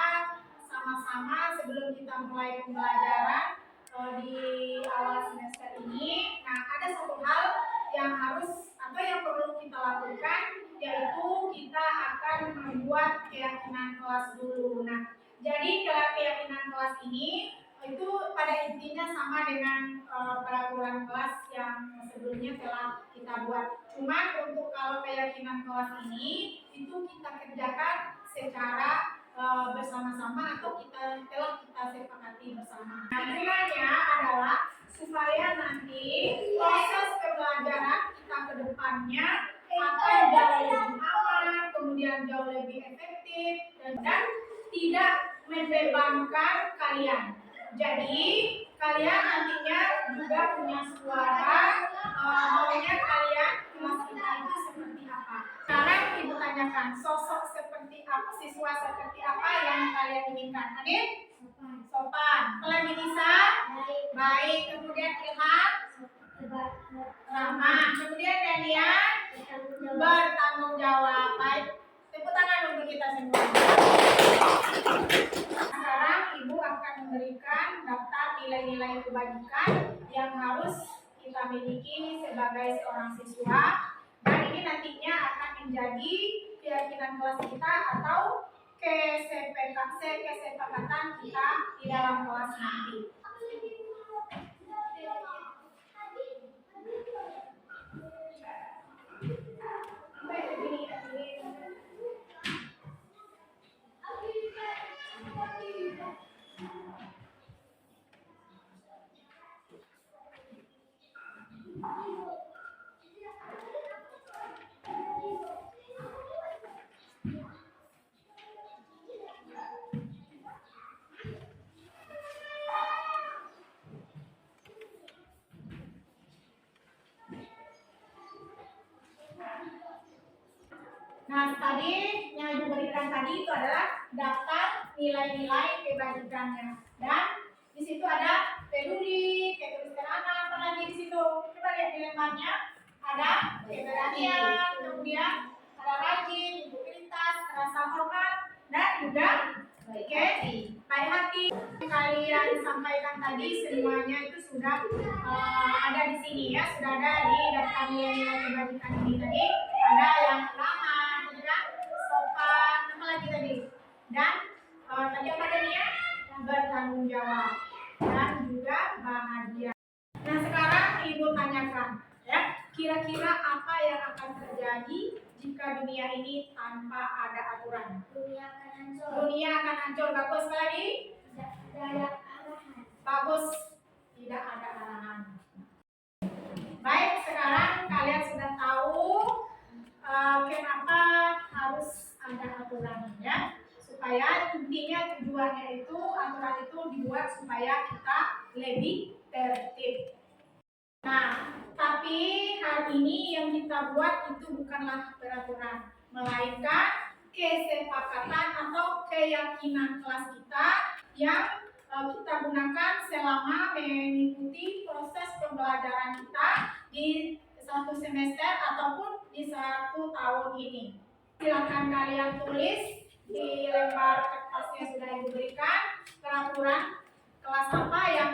S5: sama-sama sebelum kita mulai pembelajaran di awal semester ini, nah ada satu hal yang harus atau yang perlu kita lakukan, yaitu kita akan membuat keyakinan kelas dulu. Nah, jadi keyakinan kelas ini itu pada intinya sama dengan peraturan kelas yang sebelumnya telah kita buat. Cuman untuk kalau keyakinan kelas ini itu kita kerjakan secara bersama-sama atau telah kita sepakati bersama. Nah, gunanya adalah supaya nanti proses pembelajaran kita ke depannya akan jauh lebih aman, kemudian jauh lebih efektif dan tidak membebankan kalian. Jadi kalian nantinya juga punya suara, maunya kalian kelas kita itu seperti apa. Sekarang ibu tanyakan, sosok seperti apa, siswa seperti apa yang kalian inginkan? Adit? Sopan. Lagi Nisa? Baik. Kemudian Ilham? Ramah. Kemudian Danian? Bertanggung jawab. Baik. Tepuk tangan untuk kita semua. Sekarang ibu akan memberikan daftar nilai-nilai kebajikan yang harus kita miliki sebagai seorang siswa, dan ini nantinya akan menjadi keyakinan kelas kita atau kesepakatan kita di dalam kelas nanti. Nah, tadi yang ibu berikan tadi itu adalah daftar nilai-nilai kebajikannya, dan di situ ada peduli, keturunan anak, apa lagi di situ? Coba lihat di lembarnya, ada keberanian, kemudian ada rajin, integritas, rasa hormat, dan juga baik hati. Kalian sampaikan tadi semuanya itu sudah ada di sini ya, sudah ada di daftar nilai-nilai kebajikan ini tadi. Ada yang ramah, sopan, apa lagi tadi? Dan tadi apa tadi ya? Bertanggung jawab dan juga bahagia. Nah, sekarang ibu tanyakan ya, kira-kira apa yang akan terjadi jika dunia ini tanpa ada aturan?
S4: Dunia akan hancur.
S5: Dunia akan hancur. Bagus lagi? Bagus, tidak ada arahan. Baik, sekarang kalian sudah tahu kenapa harus ada aturan ya, supaya intinya tujuannya itu aturan itu dibuat supaya kita lebih tertib. Nah, tapi hal ini yang kita buat itu bukanlah peraturan, melainkan kesepakatan atau keyakinan kelas kita yang kita gunakan selama mengikuti proses pembelajaran kita di satu semester ataupun di 1 tahun ini. Silakan kalian tulis di lembar kertas yang sudah ibu berikan peraturan kelas apa yang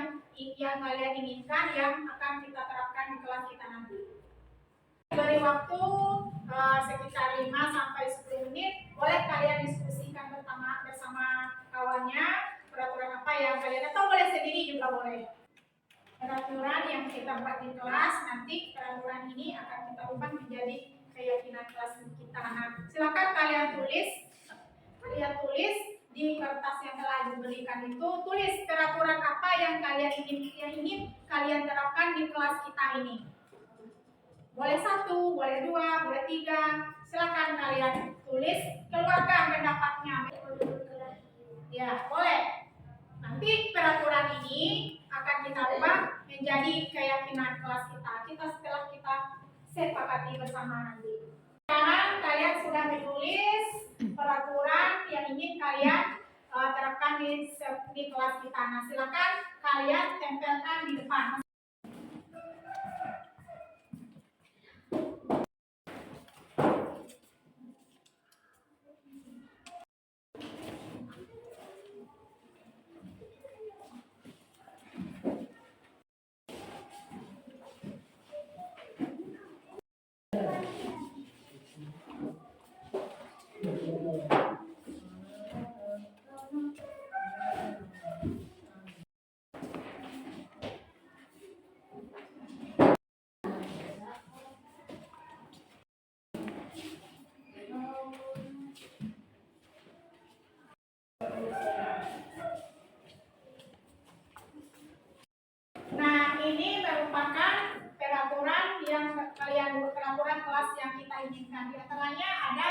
S5: kalian inginkan yang akan kita terapkan di kelas kita nanti. Beri waktu sekitar 5 sampai 10 menit, boleh kalian diskusikan bersama kawannya peraturan apa yang kalian, atau boleh sendiri juga boleh. Peraturan yang kita buat di kelas, nanti peraturan ini akan kita ubah menjadi keyakinan kelas kita. Nah, silakan kalian tulis di kertas yang telah diberikan itu, tulis peraturan apa yang kalian ingin kalian terapkan di kelas kita ini. Boleh 1, boleh 2, boleh 3. Silakan kalian tulis, keluarkan pendapatnya. Ya, boleh. Nanti peraturan ini akan kita ubah menjadi keyakinan kelas kita. Setelah kita sepakati bersama nanti. Sekarang kalian sudah menulis peraturan yang ingin kalian terapkan di kelas kita. Nah, silakan kalian tempelkan di depan. Nah, di antaranya ada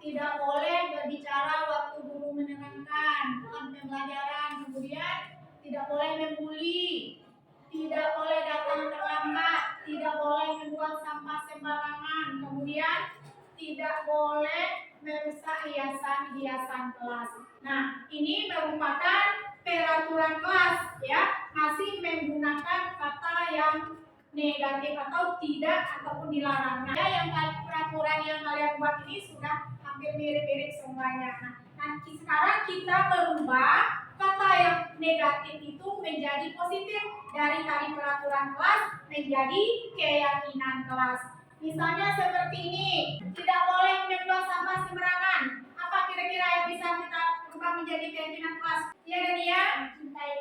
S5: tidak boleh berbicara waktu guru menerangkan pembelajaran, kemudian tidak boleh membuli, tidak boleh datang terlambat, tidak boleh membuang sampah sembarangan, kemudian tidak boleh merusak hiasan-hiasan kelas. Nah, ini merupakan peraturan kelas ya, masih menggunakan kata yang negatif atau tidak ataupun dilarang. Nah, yang peraturan yang kalian buat ini sudah hampir mirip-mirip semuanya. Nah, nanti sekarang kita merubah kata yang negatif itu menjadi positif, dari tadi peraturan kelas menjadi keyakinan kelas. Misalnya seperti ini, tidak boleh membuang sampah sembarangan. Apa kira-kira yang bisa kita ubah menjadi keyakinan kelas? Ya dan ya,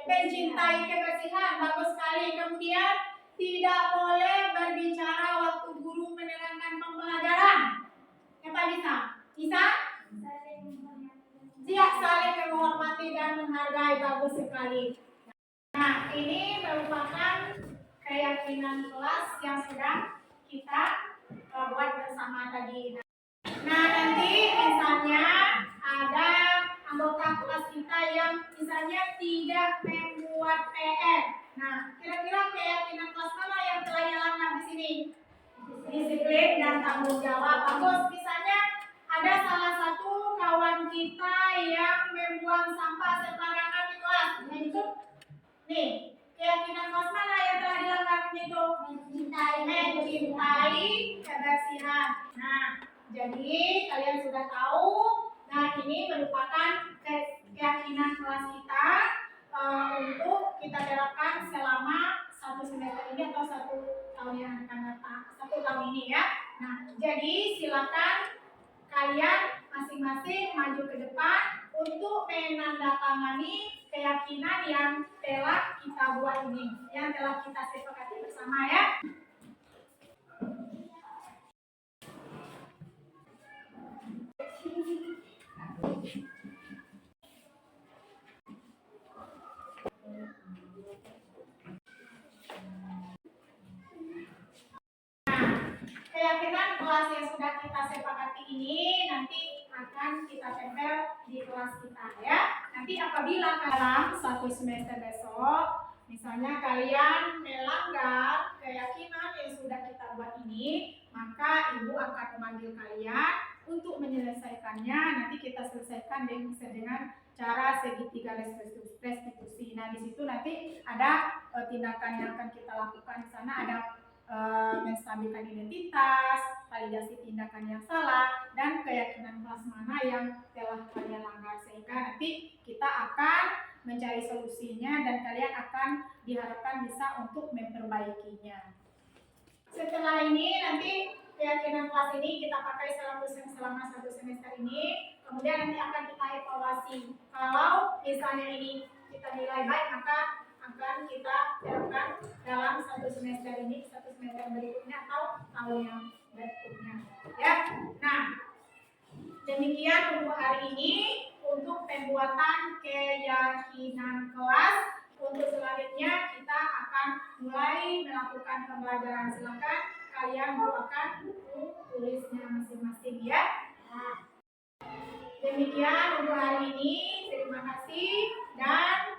S5: mencintai kebersihan, bagus sekali. Kemudian tidak boleh berbicara waktu guru menerangkan pembelajaran. Apa bisa? Bisa? Siap, saling menghormati dan menghargai, bagus sekali. Nah, ini merupakan keyakinan kelas yang sudah kita buat bersama tadi. Nah, nanti misalnya ada anggota kelas kita yang misalnya tidak membuat PR. Nah, kira-kira keyakinan kelas mana yang telah hilang di sini? Disiplin dan tanggung jawab. Bagus. Misalnya ada salah satu kawan kita yang membuang sampah sembarangan di kelas. Nah, itu nih, keyakinan kelas mana yang telah dilanggar itu? Mencintai kebersihan. Nah, jadi kalian sudah tahu. Nah, ini merupakan keyakinan kelas kita untuk kita terapkan selama satu semester ini atau satu tahun yang akan datang, satu tahun ini ya. Nah, jadi silakan kalian masing-masing maju ke depan untuk menandatangani keyakinan yang telah kita buat ini, yang telah kita sepakati bersama ya. Keyakinan kelas yang sudah kita sepakati ini nanti akan kita tempel di kelas kita ya. Nanti apabila dalam satu semester besok, misalnya kalian melanggar keyakinan yang sudah kita buat ini, maka ibu akan memanggil kalian untuk menyelesaikannya. Nanti kita selesaikan dengan cara segitiga restitusi. Nah, di situ nanti ada tindakan yang akan kita lakukan. Di sana ada menstabilkan identitas, validasi tindakan yang salah, dan keyakinan kelas mana yang telah kalian langgar, sehingga nanti kita akan mencari solusinya dan kalian akan diharapkan bisa untuk memperbaikinya. Setelah ini nanti keyakinan kelas ini kita pakai selama satu semester ini, kemudian nanti akan kita evaluasi. Kalau misalnya ini kita nilai baik, maka akan kita terapkan dalam satu semester ini, satu semester berikutnya atau tahun yang berikutnya ya. Nah, demikian untuk hari ini untuk pembuatan keyakinan kelas. Untuk selanjutnya kita akan mulai melakukan pembelajaran. Silakan kalian buatkan buku tulisnya masing-masing ya. Nah, demikian untuk hari ini, terima kasih dan